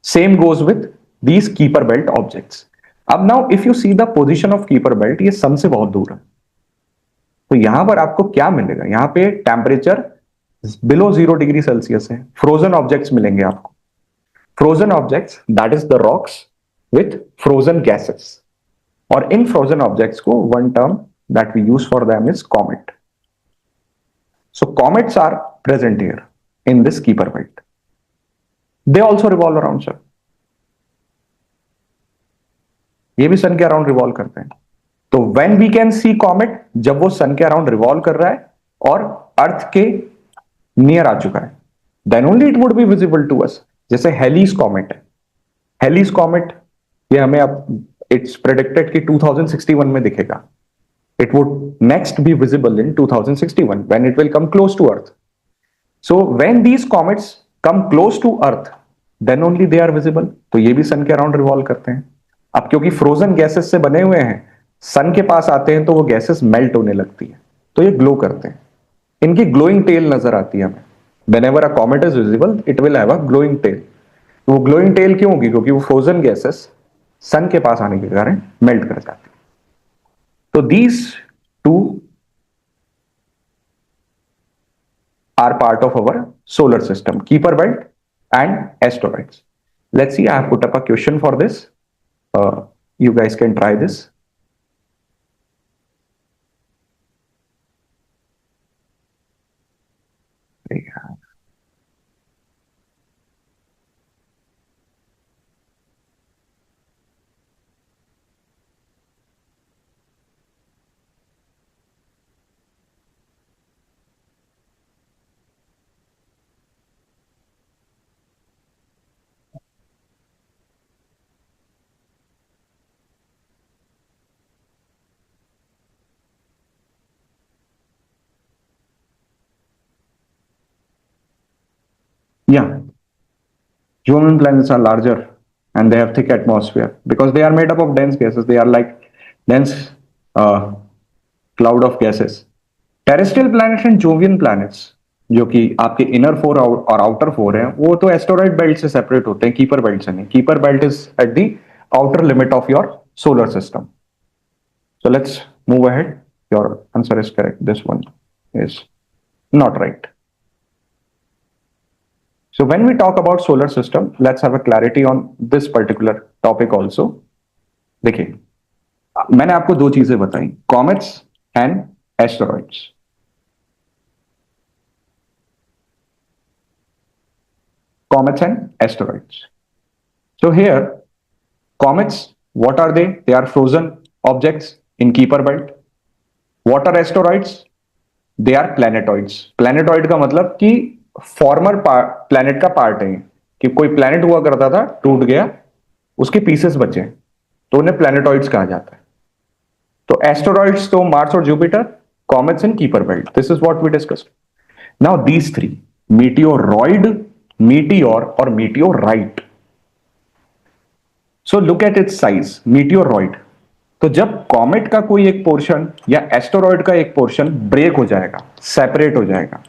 Same goes with these Kuiper belt objects. अब now if you see the position of Kuiper belt, ये sun से बहुत दूर है, तो यहां पर आपको क्या मिलेगा? यहां पे टेम्परेचर बिलो 0 डिग्री सेल्सियस है. फ्रोजन ऑब्जेक्ट्स मिलेंगे आपको. Frozen objects that is the rocks with frozen gases. Or in frozen objects को one term that we use for them is comet. So comets are present here in this Kuiper belt. They also revolve around sun. ये भी सन के around revolve करते हैं. तो when we can see comet, जब वो सन के अराउंड रिवॉल्व कर रहा है और अर्थ के नियर आ चुका है, then only it would be visible to us. जैसे हेलीज कॉमेट है. हेलीज कॉमेट ये हमें अब इट्स प्रेडिक्टेड कि 2061 में दिखेगा. It would next be visible in 2061 when it will come close to earth. So when these comets come close to earth then only they are visible. तो ये भी सन के अराउंड रिवॉल्व करते हैं. अब क्योंकि फ्रोजन गैसेस से बने हुए हैं, सन के पास आते हैं तो वो गैसेस मेल्ट होने लगती है, तो ये ग्लो करते हैं. इनकी ग्लोइंग टेल नजर आती है हमें. Whenever a comet is visible it will have a glowing tail. वो ग्लोइंग टेल क्यों होगी? क्योंकि वो फ्रोजन गैसेस सन के पास आने के कारण मेल्ट कर जाती. तो these two are part of our solar system, Kuiper belt and asteroids. Let's see, I have put up a question for this. You guys can try this. Yeah, Jovian planets are larger and they have thick atmosphere because they are made up of dense gases. They are like dense cloud of gases. Terrestrial planets and Jovian planets, जो कि आपके inner four और outer four हैं, वो तो asteroid belt से separate होते हैं, कीपर बेल्ट से नहीं. Keeper belt is at the outer limit of your solar system. So let's move ahead your answer is correct. This one is not right. So when we talk about solar system, let's have a clarity on this particular topic also. देखिए, मैंने आपको दो चीजें बताई, comets and asteroids. Comets and asteroids. So here, comets, what are they? They are frozen objects in Kuiper belt. What are asteroids? They are planetoids. Planetoid का मतलब कि farmer planet का पार्ट है, कि कोई प्लैनेट हुआ करता था, टूट गया, उसके पीसेस बचे, तो उन्हें प्लैनेटॉइड्स कहा जाता है. तो एस्टेरॉइड्स तो मार्स और Jupiter, comets in Kuiper belt. This is what we discussed. Now these three, meteoroid, meteor और meteorite. So look at its size. Meteoroid, तो जब कॉमेट का कोई एक पोर्शन या एस्टेरॉइड का एक पोर्शन ब्रेक हो जाएगा, सेपरेट हो जाएगा,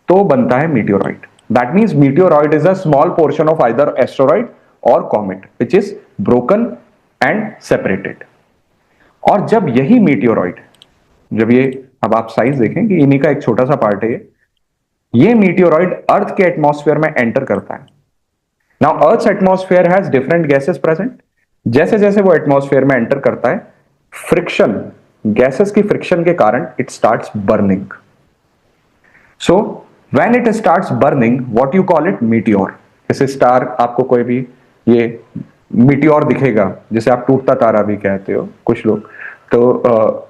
तो बनता है meteoroid. That means meteoroid is a small portion of either asteroid और comet which is broken and separated. और जब यही मीटियोरॉइड, जब ये, अब आप साइज देखें कि इन्हीं का एक छोटा सा पार्ट है, ये मीटियोरॉइड अर्थ के एटमॉस्फेयर में एंटर करता है. Now earth atmosphere has different gases present. जैसे जैसे वो एटमॉस्फेयर में एंटर करता है, फ्रिक्शन, गैसेस की फ्रिक्शन के कारण it starts burning. So when it starts burning, what you call it? Meteor. जैसे स्टार, आपको कोई भी ये मीटियोर दिखेगा, जैसे आप टूटता तारा भी कहते हो कुछ लोग, तो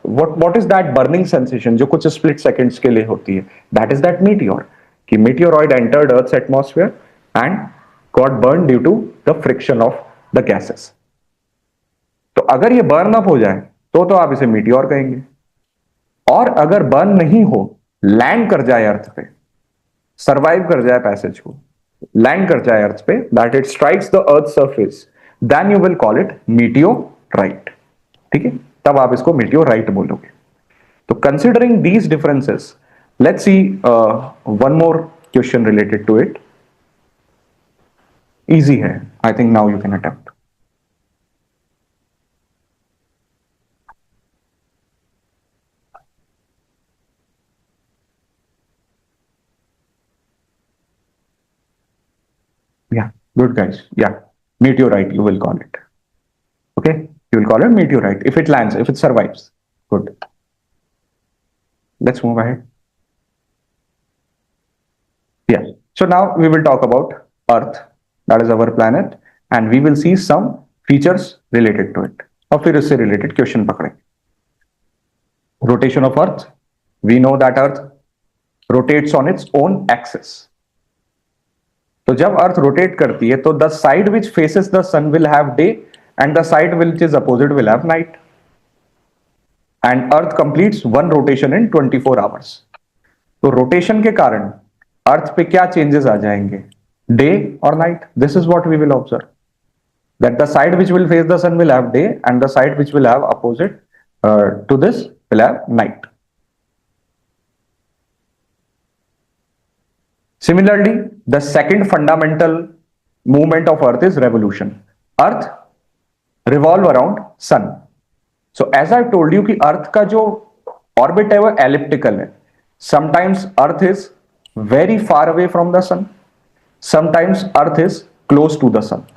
what is that burning sensation जो कुछ स्प्लिट सेकंड्स के लिए होती है? That is that meteor. कि meteoroid entered earth's atmosphere and got burn due to the friction of the gases. तो अगर ये बर्न अप हो जाए तो आप इसे मीटियोर कहेंगे. और अगर बर्न नहीं हो, लैंड कर जाए अर्थ पे, सर्वाइव कर जाए पैसेज को, लैंड कर जाए अर्थ पे, that it strikes the earth surface, then you will call it meteorite. ठीक है, तब आप इसको मीटियोराइट बोलोगे. तो considering these differences, let's see one more question related to it. Easy है, I think now you can attempt. Yeah, good guys. Yeah, meteorite you will call it. Okay, you will call it meteorite if it lands, if it survives. Good. Let's move ahead. Yeah, so now we will talk about Earth, that is our planet, and we will see some features related to it. और फिर इससे related question पकड़ेंगे. Rotation of Earth. We know that Earth rotates on its own axis. तो जब earth rotate करती है, तो the side which faces the sun will have day and the side which is opposite will have night. And earth completes one rotation in 24 hours. तो rotation के कारण अर्थ पे क्या चेंजेस आ जाएंगे, डे और night? This is what we will observe, that the side which will face the sun will have day and the side which will have opposite to this will have night. Similarly, the second fundamental movement of Earth is revolution. Earth revolve around Sun. So as I told you कि Earth का जो orbit है वो elliptical है. Sometimes Earth is very far away from the Sun. Sometimes Earth is close to the Sun.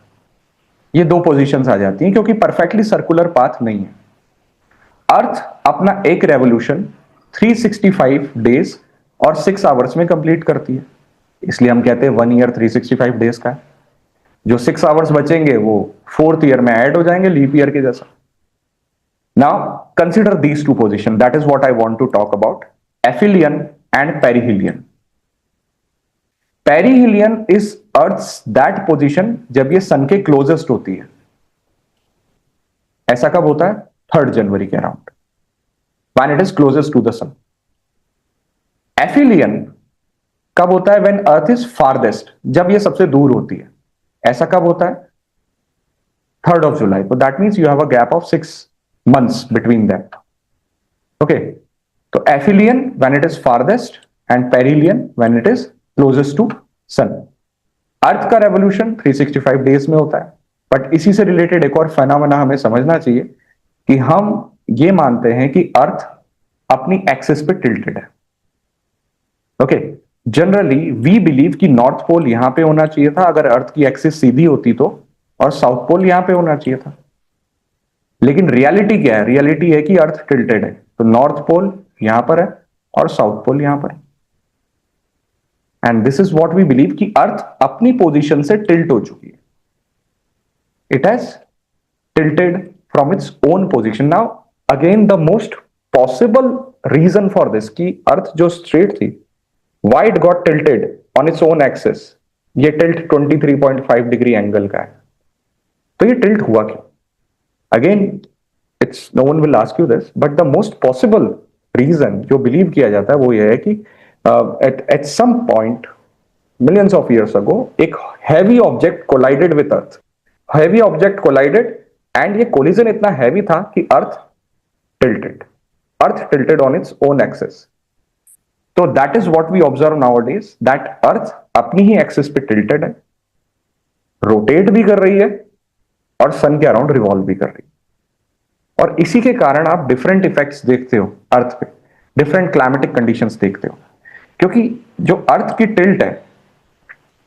ये दो positions आ जाती हैं क्योंकि perfectly circular path नहीं है. Earth अपना एक revolution 365 days और 6 hours में complete करती है. इसलिए हम कहते हैं 1 ईयर 365 डेज का है. जो 6 आवर्स बचेंगे वो 4th ईयर में ऐड हो जाएंगे, लीप ईयर के जैसा. Now consider these two position, that is what I want to talk about, aphelion and perihelion. Perihelion is earth's that position जब ये सन के क्लोजेस्ट होती है. ऐसा कब होता है? 3rd जनवरी के around, when it is closest to the sun. Aphelion कब होता है? व्हेन अर्थ इज फारदेस्ट, जब ये सबसे दूर होती है. ऐसा कब होता है? 3rd of July. तो that means you have a gap of 6 months between that. Okay, तो aphelion when it is farthest and perihelion when it is closest to sun. Earth का रेवोल्यूशन 365 डेज में होता है. बट इसी से related एक और फेनोमेना हमें समझना चाहिए कि हम ये मानते हैं कि अर्थ अपनी एक्सिस पे टिल्टेड है। ओके, जनरली वी बिलीव कि नॉर्थ पोल यहां पे होना चाहिए था अगर अर्थ की एक्सिस सीधी होती तो, और साउथ पोल यहां पे होना चाहिए था। लेकिन रियलिटी क्या है? रियलिटी है कि अर्थ टिल्टेड है, तो नॉर्थ पोल यहां पर है और साउथ पोल यहां पर है। And this is what we believe कि अर्थ अपनी पोजीशन से टिल्ट हो चुकी है। It has tilted from its own position. Now, again, the most possible reason for this कि अर्थ जो straight थी, why it got tilted on its own axis? ये tilt 23.5 डिग्री एंगल का है, तो ये tilt हुआ क्यों? Again, it's no one will ask you this, but the most possible reason जो believe किया जाता है वो ये है कि at some point millions of years ago एक heavy object collided with earth. Heavy object collided and ये collision इतना heavy था कि earth tilted on its own axis. तो that is what we observe nowadays, that earth अपनी ही axis पे tilted है, rotate भी कर रही है और sun के around revolve भी कर रही है। और इसी के कारण आप different effects देखते हो अर्थ पे, different climatic conditions देखते हो, क्योंकि जो अर्थ की tilt है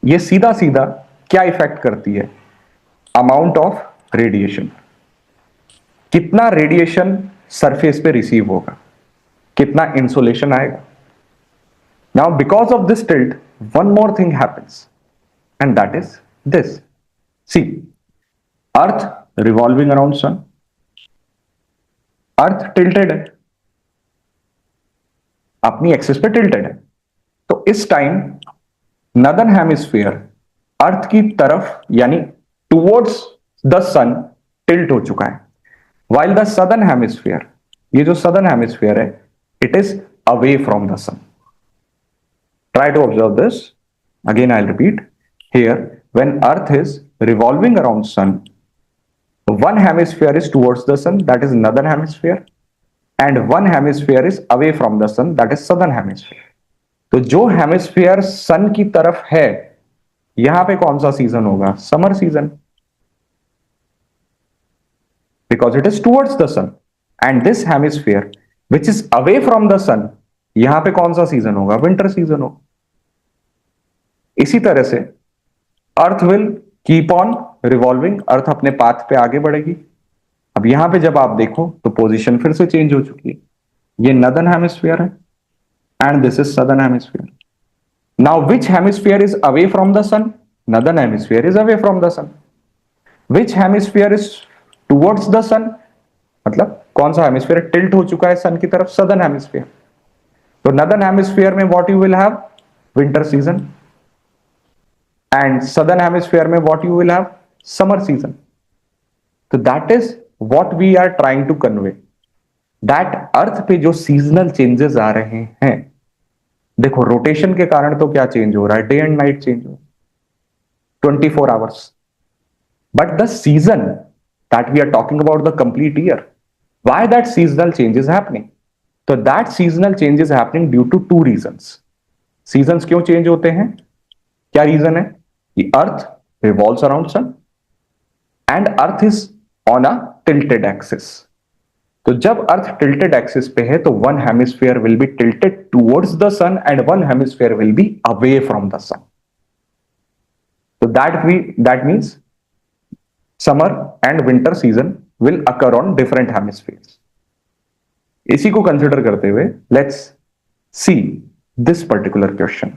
ये सीधा सीधा क्या इफेक्ट करती है? Amount of radiation. कितना रेडिएशन सरफेस पे रिसीव होगा, कितना इंसुलेशन आएगा। Now because of this tilt one more thing happens and that is this. See, earth revolving around sun, earth tilted है, अपनी एक्सिस पे टिल्टेड है, तो इस टाइम नदर्न हेमिस्फीयर अर्थ की तरफ यानी टुवर्ड्स द सन टिल्ट हो चुका है, while the southern hemisphere, ये जो southern hemisphere है, it is away from the sun. Try to observe this. Again, I'll repeat. Here, when Earth is revolving around sun, one hemisphere is towards the sun, that is northern hemisphere, and one hemisphere is away from the sun, that is southern hemisphere. तो जो hemisphere सन की तरफ है, यहां पे कौन सा season होगा? Summer season, because it is towards the sun. And this hemisphere which is away from the sun, यहां पे कौन सा सीजन होगा? विंटर सीजन होगा। इसी तरह से earth will keep on revolving, earth अपने पाथ पे आगे बढ़ेगी। अब यहां पे जब आप देखो तो पोजीशन फिर से चेंज हो चुकी है, ये नदर्न हेमिस्फीयर है and this is southern hemisphere. Now which hemisphere is away from the sun? Northern hemisphere is away from the sun. Which hemisphere is towards the sun, मतलब कौन सा हेमिस्फीयर टिल्ट हो चुका है सन की तरफ? Southern hemisphere. तो northern hemisphere में what you will have? Winter season, and southern hemisphere में what you will have? Summer season. तो that is what we are trying to convey, that earth पे जो सीजनल चेंजेस आ रहे हैं, देखो rotation के कारण तो क्या चेंज हो रहा है? डे एंड नाइट चेंज हो रहा है, 24 hours. But the season that we are talking about, the complete year, why that seasonal change is happening? So that seasonal change is happening due to two reasons. Seasons क्यों change होते हैं? क्या reason है? कि Earth revolves around sun and Earth is on a tilted axis. तो जब Earth tilted axis पे है तो one hemisphere will be tilted towards the sun and one hemisphere will be away from the sun. So that means summer and winter season will occur on different hemispheres. इसी को consider करते हुए let's see this particular question.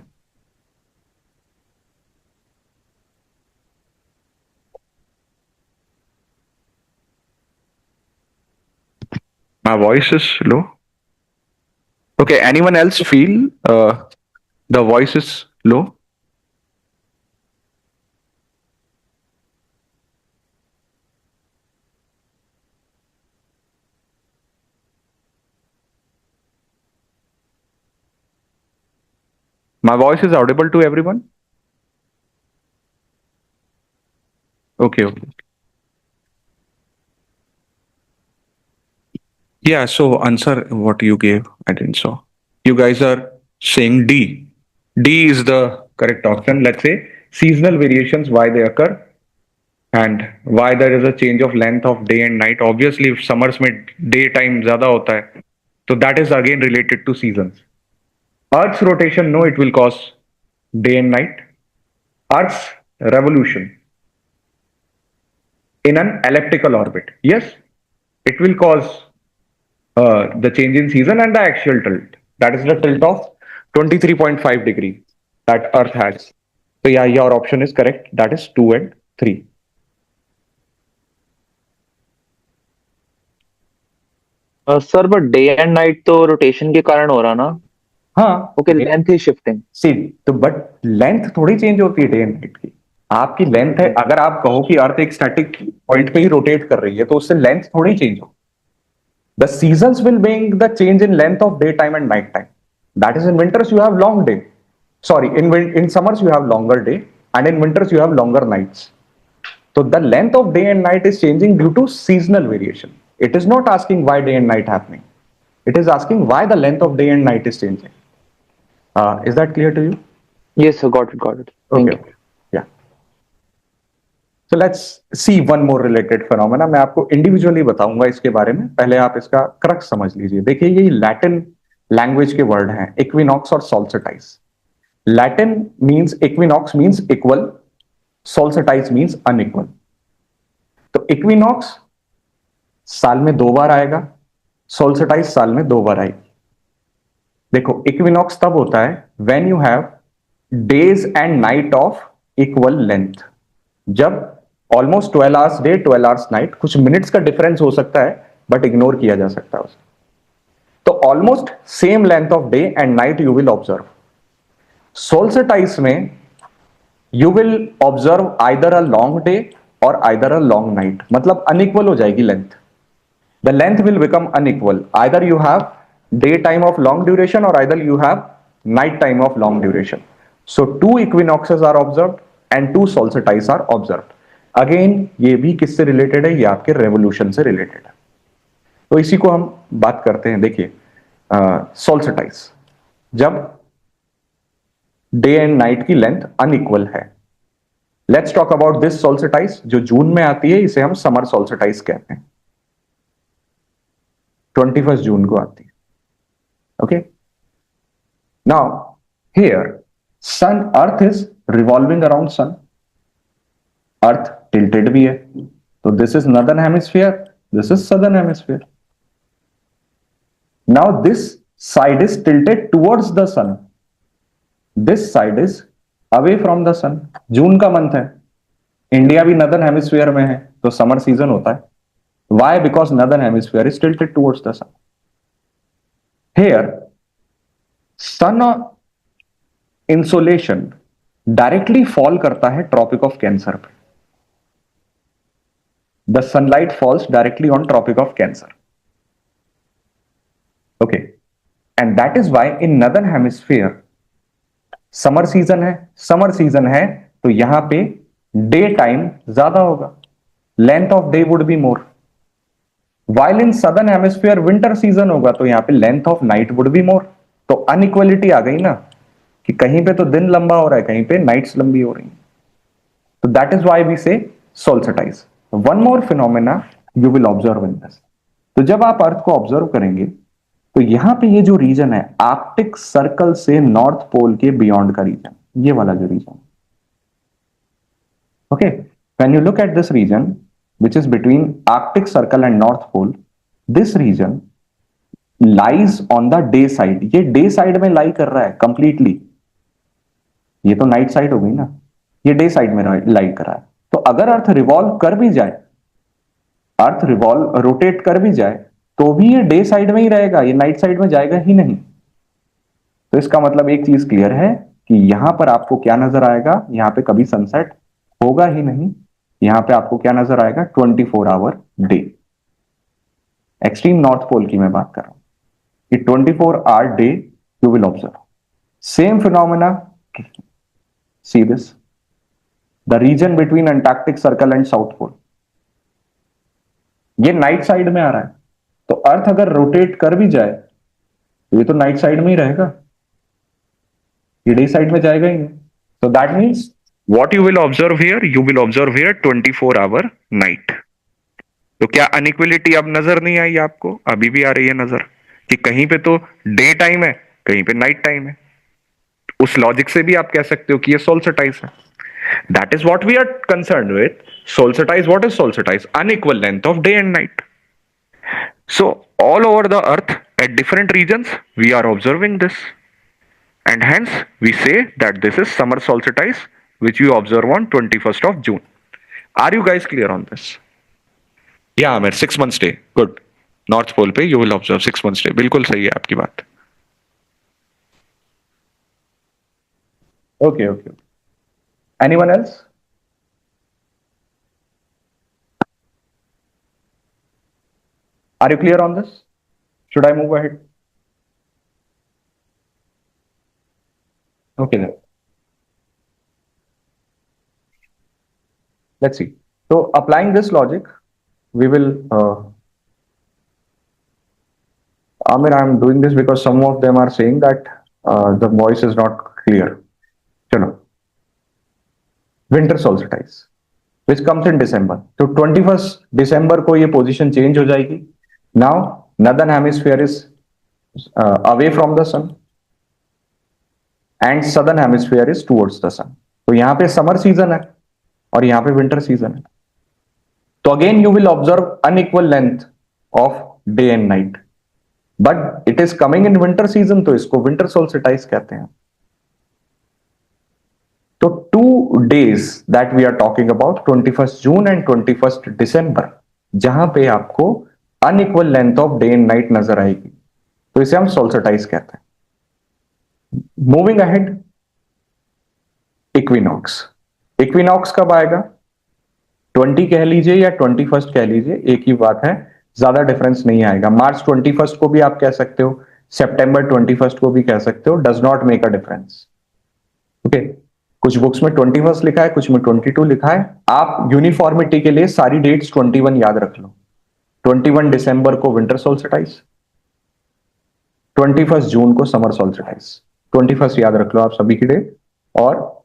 My voice is low. Okay, anyone else feel the voice is low? My voice is audible to everyone? Okay, okay. Yeah, so answer what you gave, I didn't saw. You guys are saying D. D is the correct option. Let's say seasonal variations, why they occur. And why there is a change of length of day and night? Obviously summers में day time ज्यादा होता है, तो that is again related to seasons. Earth's rotation, no, it will cause day and night. Earth's revolution in an elliptical orbit, yes, it will cause the change in season and the axial tilt. That is the tilt of 23.5 degree that Earth has. So yeah, your option is correct. That is 2 and 3. Sir but day and night तो rotation के कारण हो रहा ना. हाँ, okay, length ही shifting. सी तो but length थोड़ी change होती है डे एंड नाइट की. आपकी लेंथ है, अगर आप कहो कि अर्थ एक स्टैटिक पॉइंट पे ही रोटेट कर रही है तो उससे लेंथ थोड़ी चेंज हो. The seasons will bring the change in length of daytime and nighttime. That is, in winters you have long day. Sorry, in summers you have longer day, and in winters you have longer nights. So the length of day and night is changing due to seasonal variation. It is not asking why day and night happening. It is asking why the length of day and night is changing. Is that clear to you? Yes, sir, got it. Thank you. Okay. Yeah. So let's see one more related phenomena. मैं आपको individually बताऊंगा इसके बारे में, पहले आप इसका crux समझ लीजिए. देखिए, ये लैटिन लैंग्वेज के वर्ड हैं, इक्विनॉक्स और solstice. Latin means, equinox means equal, solstice means unequal. तो इक्विनॉक्स साल में 2 बार आएगा, सोल्स्टिस साल में 2 बार आएगी. देखो, इक्विनॉक्स तब होता है when you have days and night of equal length. जब almost 12 hours day 12 hours night, कुछ मिनट्स का डिफरेंस हो सकता है बट इग्नोर किया जा सकता है उसे. तो almost same length of day and night you will observe. Solstice में you will observe either a long day और आइदर अ लॉन्ग नाइट. मतलब अनइक्वल हो जाएगी length. The length will become unequal. Either you have day time of long duration और either you have night time of long duration. So 2 equinoxes are observed and 2 solstices are observed. Again, ये भी किससे related है? ये आपके revolution से related है. तो इसी को हम बात करते हैं. देखिए, सोल्स्टिस, जब डे एंड नाइट की लेंथ अनइक्वल है. Let's talk about this solstice जो जून में आती है. इसे हम समर सोल्स्टिस कहते हैं. 21 जून को आती है. Okay. Now, here, Earth is revolving around sun. Earth tilted भी है. So this is northern hemisphere. This is southern hemisphere. Now this side is tilted towards the sun. This side is away from the sun. जून का month है. India भी northern hemisphere में है, तो summer season होता है. Why? Because northern hemisphere is tilted towards the sun. Here, sun insolation directly fall करता है ट्रॉपिक ऑफ कैंसर पे. The sunlight falls directly on Tropic of Cancer. Okay, and that is why in northern hemisphere summer season है. Summer season है तो यहां पे day time ज्यादा होगा. Length of day would be more. While in southern hemisphere winter season होगा तो यहां पे length of night would be more. तो अनइक्वलिटी आ गई ना, कि कहीं पे तो दिन लंबा हो रहा है, कहीं पे नाइट्स लंबी हो रही है. तो दैट इज व्हाई वी से solstice. One more phenomena you will observe in this. तो जब आप अर्थ को ऑब्जर्व करेंगे तो यहां पे ये जो रीजन है, आर्कटिक सर्कल से नॉर्थ पोल के बियॉन्ड का रीजन, ये वाला जो region. Okay, when you look at this region which is between Arctic Circle and North Pole, this region lies on the day side. ये day side में लाई कर रहा है completely. ये तो नाइट साइड हो गई ना, ये डे साइड में लाई कर रहा है. तो अगर अर्थ रिवॉल्व कर भी जाए, अर्थ रिवॉल्व रोटेट कर भी जाए, तो भी ये डे साइड में ही रहेगा, ये नाइट साइड में जाएगा ही नहीं. तो इसका मतलब एक चीज क्लियर है कि यहां पर आपको क्या नजर आएगा, यहां पे कभी सनसेट होगा ही नहीं. यहां पे आपको क्या नजर आएगा? 24 hour day. Extreme North Pole की मैं बात कर रहा हूं कि 24 hour day you will observe. Same phenomena, see this, the region between Antarctic Circle and South Pole. ये नाइट साइड में आ रहा है, तो अर्थ अगर रोटेट कर भी जाए तो ये तो नाइट साइड में ही रहेगा, ये डे साइड में जाएगा ही नहीं. तो that means What you will observe here? You will observe here 24 hour night. तो क्या अनइक्वलिटी अब नजर नहीं आई आपको? अभी भी आ रही है नजर कि कहीं पे तो डे टाइम है, कहीं पे नाइट टाइम है. उस लॉजिक से भी आप कह सकते हो कि ये सोल्सटाइज है. That is what we are concerned with. Solstice, what is solstice? Unequal length of day and night. So all over the earth at different regions we are observing this, and hence we say that this is summer solstice which we observe on 21st of June. Are you guys clear on this? Yeah, Amir, 6 months day. Good. North Pole पे you will observe 6 months day. बिल्कुल सही है आपकी बात. Okay, okay. Anyone else? Are you clear on this? Should I move ahead? Okay then. Let's see. So applying this logic, we will. Amir, I'm doing this because some of them are saying that the voice is not clear. Chalo. Winter solstice, which comes in December. So 21st December को ये position change हो जाएगी. Now northern hemisphere is away from the sun and southern hemisphere is towards the sun. तो यहाँ पे summer season है और यहाँ पे winter season है. तो again you will observe unequal length of day and night. But it is coming in winter season, तो इसको winter solstice कहते हैं. तो 2 days that we are talking about, 21st June and 21st December, जहां पे आपको unequal length of day and night नजर आएगी, तो इसे हम solstice कहते हैं. Moving ahead, equinox. Equinox कब आएगा? 20 कह लीजिए या 21st कह लीजिए, एक ही बात है, ज्यादा डिफरेंस नहीं आएगा. मार्च 21st को भी आप कह सकते हो, सितंबर 21st को भी कह सकते हो, does not make a difference. Okay, कुछ बुक्स में 21st लिखा है, कुछ में 22 लिखा है. आप यूनिफॉर्मिटी के लिए सारी डेट्स 21 याद रख लो. 21 दिसंबर को विंटर सोल्स्टिस, 21 जून को समर सोल्स्टिस. 21 याद रख लो आप सभी की डेट. और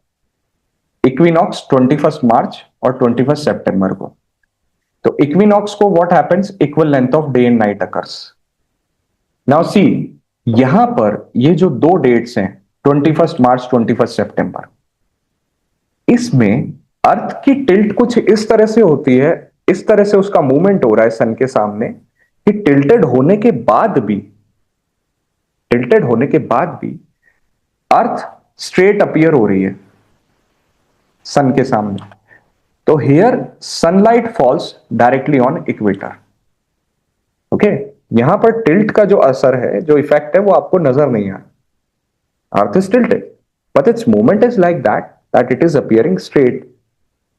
इक्विनॉक्स 21 मार्च और 21 सितंबर को. तो इक्विनॉक्स को what happens, equal length of day and night occurs. Now see, यहां पर ये जो दो डेट्स हैं 21 मार्च 21 सितंबर, इसमें अर्थ की टिल्ट कुछ इस तरह से होती है, इस तरह से उसका मूवमेंट हो रहा है सन के सामने कि टिल्टेड होने के बाद भी, टिल्टेड होने के बाद भी अर्थ स्ट्रेट अपीयर हो रही है सन के सामने. तो here sunlight falls directly on equator. Okay, यहां पर टिल्ट का जो असर है, जो इफेक्ट है, वो आपको नजर नहीं आ रहा. Earth is tilted but it's movement is like that it is appearing straight,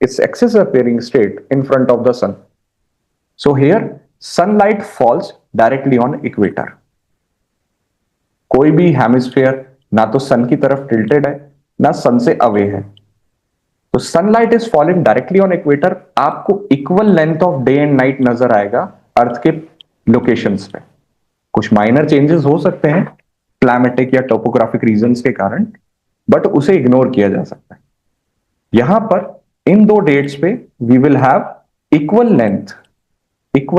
its axis appearing straight in front of the sun. So here sunlight falls directly on equator. कोई भी हेमिस्फीयर ना तो सन की तरफ टिल्टेड है ना सन से away है. तो sunlight is falling directly on equator. आपको equal length of day and night नजर आएगा अर्थ के लोकेशंस पे. कुछ माइनर चेंजेस हो सकते हैं क्लाइमेटिक या टोपोग्राफिक रीजंस के कारण, बट उसे इग्नोर किया जा सकता है. यहां पर इन दो डेट्स पे we will have equal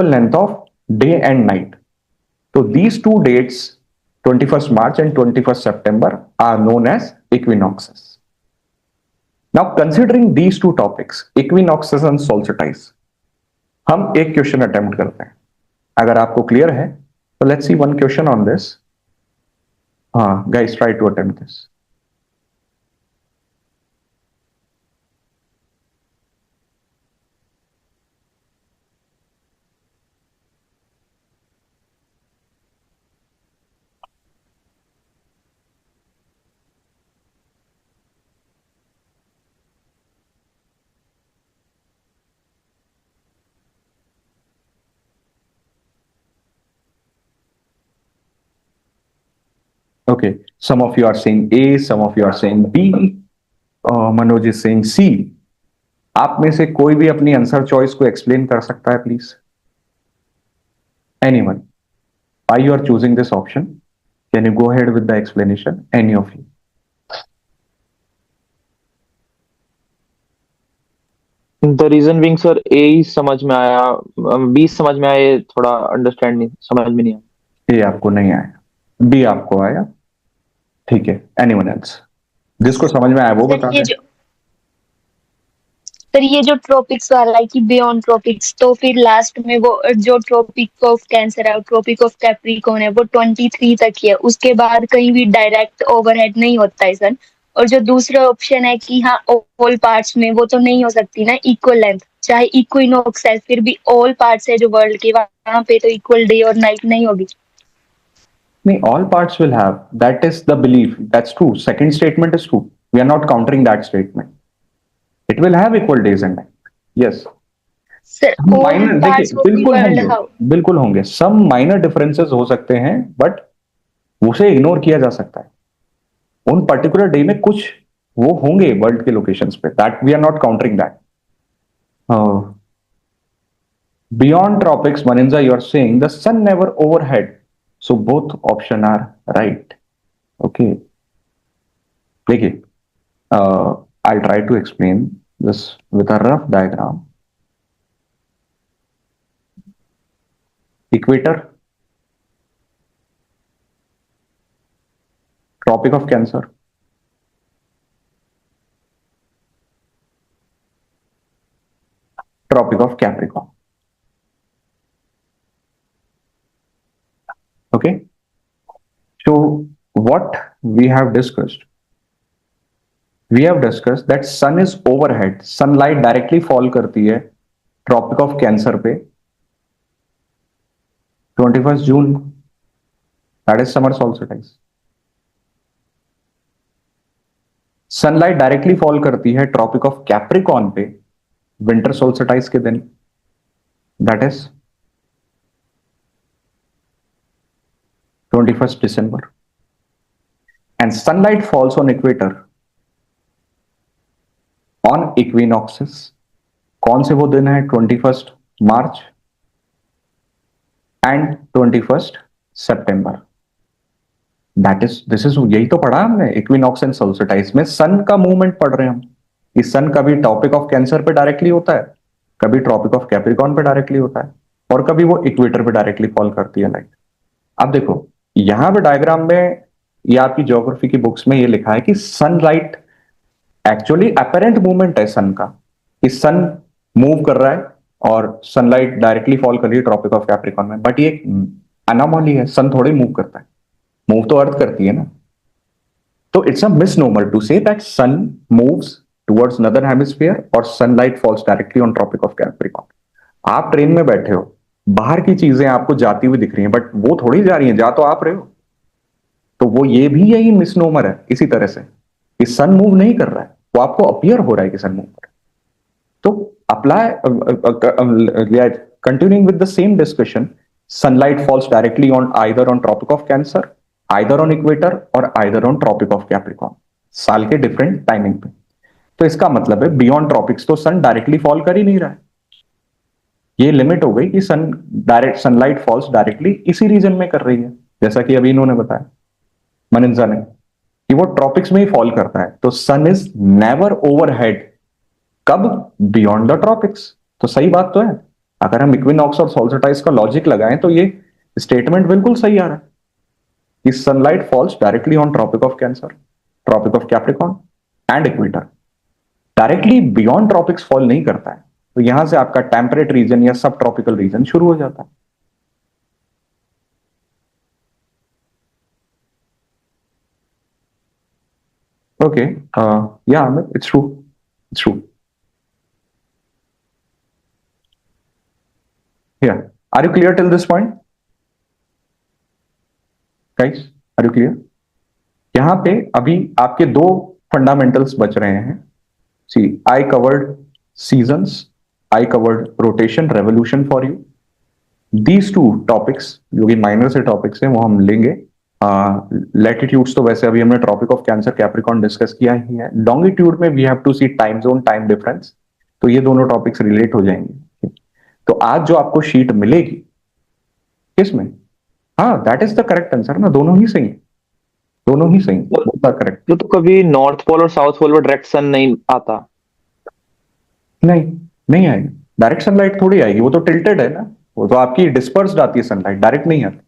length of day and night. तो these two dates 21st March and 21st सितंबर are known as equinoxes. Now considering these two topics, equinoxes and solstice, हम एक क्वेश्चन अटेम्प्ट करते हैं. अगर आपको clear है तो let's see one question on this. हाँ guys, try to attempt this. Okay, some of you are saying A, some of you are saying B. Manoj is saying C. आप में से कोई भी अपनी आंसर चॉइस को एक्सप्लेन कर सकता है please? Anyone? Why you are choosing this option? Can you go ahead with the explanation? Any of you? The reason being sir A ही समझ में आया, बी समझ में आया, ये थोड़ा अंडरस्टैंड नहीं, समझ में नहीं आया। ए आपको नहीं आया, बी आपको आया, ठीक है। एनीवन एल्स जिसको समझ में आया वो सर बता ये दे। जो सर ये जो ट्रॉपिक्स वाला है कि बियॉन्ड ट्रॉपिक्स, तो फिर लास्ट में वो जो ट्रॉपिक ऑफ कैंसर है, ट्रॉपिक ऑफ कैप्रिकॉर्न है, वो 23 तक ही है, उसके बाद कहीं भी डायरेक्ट ओवरहेड नहीं होता है सर। और जो दूसरा ऑप्शन है कि हाँ ऑल पार्ट्स में, वो तो नहीं हो सकती ना इक्वल लेंथ, चाहे इक्विनॉक्स है फिर भी ऑल पार्ट्स है जो वर्ल्ड के, वहां पे तो इक्वल डे और नाइट नहीं होगी। नहीं, all parts will have. That is the belief. That's true. Second statement is true. We are not countering that statement. It will have equal days and night. Yes. Sir all minor parts देखिए, of the बिल्कुल world होंगे, how? बिल्कुल होंगे। Some minor differences हो सकते हैं, but उसे ignore किया जा सकता है। उन पर्टिकुलर डे में कुछ वो होंगे वर्ल्ड के लोकेशंस पे, that we are not countering that. Beyond tropics, Maninza, you are saying the sun never overhead. So both option are right. Okay. देखिए, I'll try to explain this with a rough diagram. Equator, Tropic of Cancer, Tropic of Capricorn. Okay. So what we have discussed that sun is overhead, sunlight directly fall करती है Tropic of Cancer पे 21 June, that is summer solstice. Sunlight directly fall करती है Tropic of Capricorn पे winter solstice के दिन, that is 21 December. And sunlight falls on equator on equinoxes. कौन से वो दिन है? 21 March and 21 September. This is यही तो पढ़ा हमने इक्विनॉक्स एंड सोल्स्टिस में सन का मूवमेंट पढ़ रहे हैं हम। कि सन कभी टॉपिक ऑफ कैंसर पे डायरेक्टली होता है, कभी ट्रॉपिक ऑफ कैप्रिकॉर्न पे डायरेक्टली होता है, और कभी वो इक्वेटर पे डायरेक्टली फॉल करती है लाइट। अब देखो यहां पे डायग्राम में या आपकी ज्योग्राफी की बुक्स में ये लिखा है कि सनलाइट एक्चुअली अपेरेंट मूवमेंट है सन का, कि सन मूव कर रहा है और सनलाइट डायरेक्टली फॉल कर रही है ट्रॉपिक ऑफ कैप्रिकॉर्न में, बट ये अनोमली है, सन थोड़े मूव करता है, मूव तो अर्थ करती है ना। तो it's a misnomer to say that sun moves towards northern hemisphere और sunlight falls directly on Tropic of Capricorn. आप ट्रेन में बैठे हो, बाहर की चीजें आपको जाती हुई दिख रही हैं, बट वो थोड़ी जा रही हैं, जा तो आप रहे हो। तो वो ये भी यही मिसनोमर है इसी तरह से कि सन मूव नहीं कर रहा है, वो आपको अपीयर हो रहा है कि सन मूव कर रहा है। तो apply continuing with the same discussion, sunlight falls directly on either on Tropic of Cancer, either on equator और either on Tropic of Capricorn, साल के डिफरेंट टाइमिंग पे। तो इसका मतलब है बियॉन्ड ट्रॉपिक्स तो सन डायरेक्टली फॉल कर ही नहीं रहा है। ये लिमिट हो गई कि सनलाइट फॉल्स डायरेक्टली इसी रीजन में कर रही है, जैसा कि अभी इन्होंने बताया मनिंजा ने कि वो ट्रॉपिक्स में ही फॉल करता है। तो सन इज नेवर ओवरहेड, कब? Beyond the tropics. तो सही बात तो है, अगर हम इक्विनॉक्स और सोल्स्टिस का लॉजिक लगाएं तो ये स्टेटमेंट बिल्कुल सही आ रहा है कि sunlight falls directly on Tropic of Cancer, Tropic of Capricorn and equator, directly beyond tropics fall नहीं करता है। तो यहां से आपका टेम्परेट रीजन या सब ट्रॉपिकल रीजन शुरू हो जाता है। ओके, या it's true, it's true. Yeah. Are you clear till this point? Guys, are you clear? यहां पे अभी आपके दो फंडामेंटल्स बच रहे हैं। See, I covered seasons, I covered rotation, revolution for you. These two topics, जो कि माइनर से टॉपिक्स हैं, वो हम लेंगे। लैटिट्यूड्स तो वैसे अभी हमने Tropic of Cancer Capricorn discuss किया ही है। लॉन्गिट्यूड में we have to see time zone, time difference, तो ये दोनों टॉपिक्स रिलेट हो जाएंगे। तो आज जो आपको शीट मिलेगी किसमें, हाँ that is the correct answer ना, दोनों ही सही, दोनों ही सही, करेक्ट। तो कभी नॉर्थ पोल और साउथ पोल पर डायरेक्ट सन नहीं आता? नहीं, नहीं आएगी, डायरेक्ट सनलाइट थोड़ी आएगी, वो तो टिल्टेड है ना, वो तो आपकी डिस्पर्स्ड आती है सनलाइट, डायरेक्ट नहीं आती।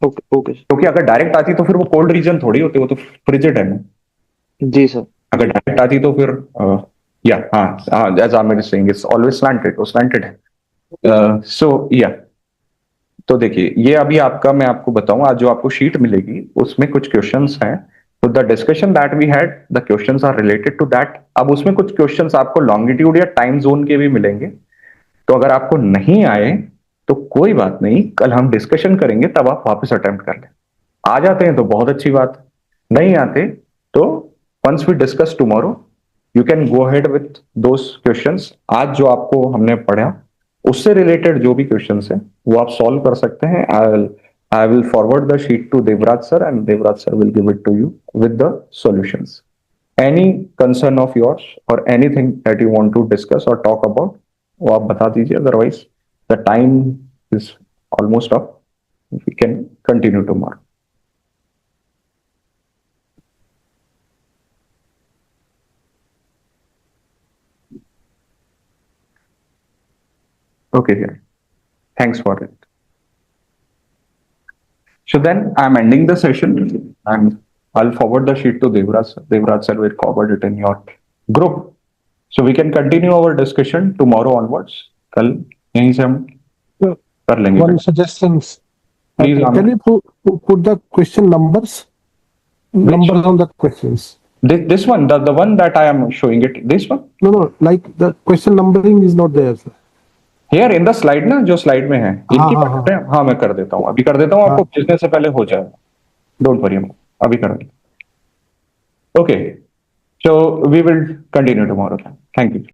Okay okay sir. क्योंकि अगर डायरेक्ट आती तो फिर वो कोल्ड रीजन थोड़ी होती, वो तो फ्रिजिड है ना। जी सर। अगर डायरेक्ट आती तो फिर या हाँ, as Aamir is saying, it's always slanted, वो स्लैंटेड है। सो या तो देखिए, ये अभी आपका, मैं आपको बताऊं, आज जो आपको शीट मिलेगी उसमें कुछ क्वेश्चंस हैं। तो the discussion that we had, the questions are related to that. अब उसमें कुछ क्वेश्चंस आपको लॉन्गिट्यूड या टाइम जोन के भी मिलेंगे। तो अगर आपको नहीं आए तो कोई बात नहीं, कल हम डिस्कशन करेंगे, तब आप वापस अटेम्प्ट कर लें। आ जाते हैं तो बहुत अच्छी बात, नहीं आते तो once we discuss tomorrow you can go ahead with those questions. आज जो आपको हमने पढ़ा उससे रिलेटेड जो भी क्वेश्चंस हैं वो आप सॉल्व कर सकते हैं। I will forward the sheet to Devraj sir and Devraj sir will give it to you with the solutions. Any concern of yours और anything that you want to discuss और टॉक अबाउट, वो आप बता दीजिए, otherwise the time is almost up, we can continue tomorrow. Okay, yeah. Thanks for it. So then I'm ending the session and I'll forward the sheet to Devraj sir. Devraj sir will forward it in your group. So we can continue our discussion tomorrow onwards. कल यहीं से हम कर लेंगे। One suggestions. Please, Can Amir. you put the question numbers? Numbers on the questions. This one, the one that I am showing it, this one? No, like the question numbering is not there, sir. Here in the slide ना, जो slide में है, इनकी हाँ, करते हैं? हाँ, मैं कर देता हूँ, अभी कर देता हूँ, आपको भेजने से पहले हो जाएगा, डोंट वरी, अभी कर देता हूँ। Okay, so we will continue tomorrow. Thank you.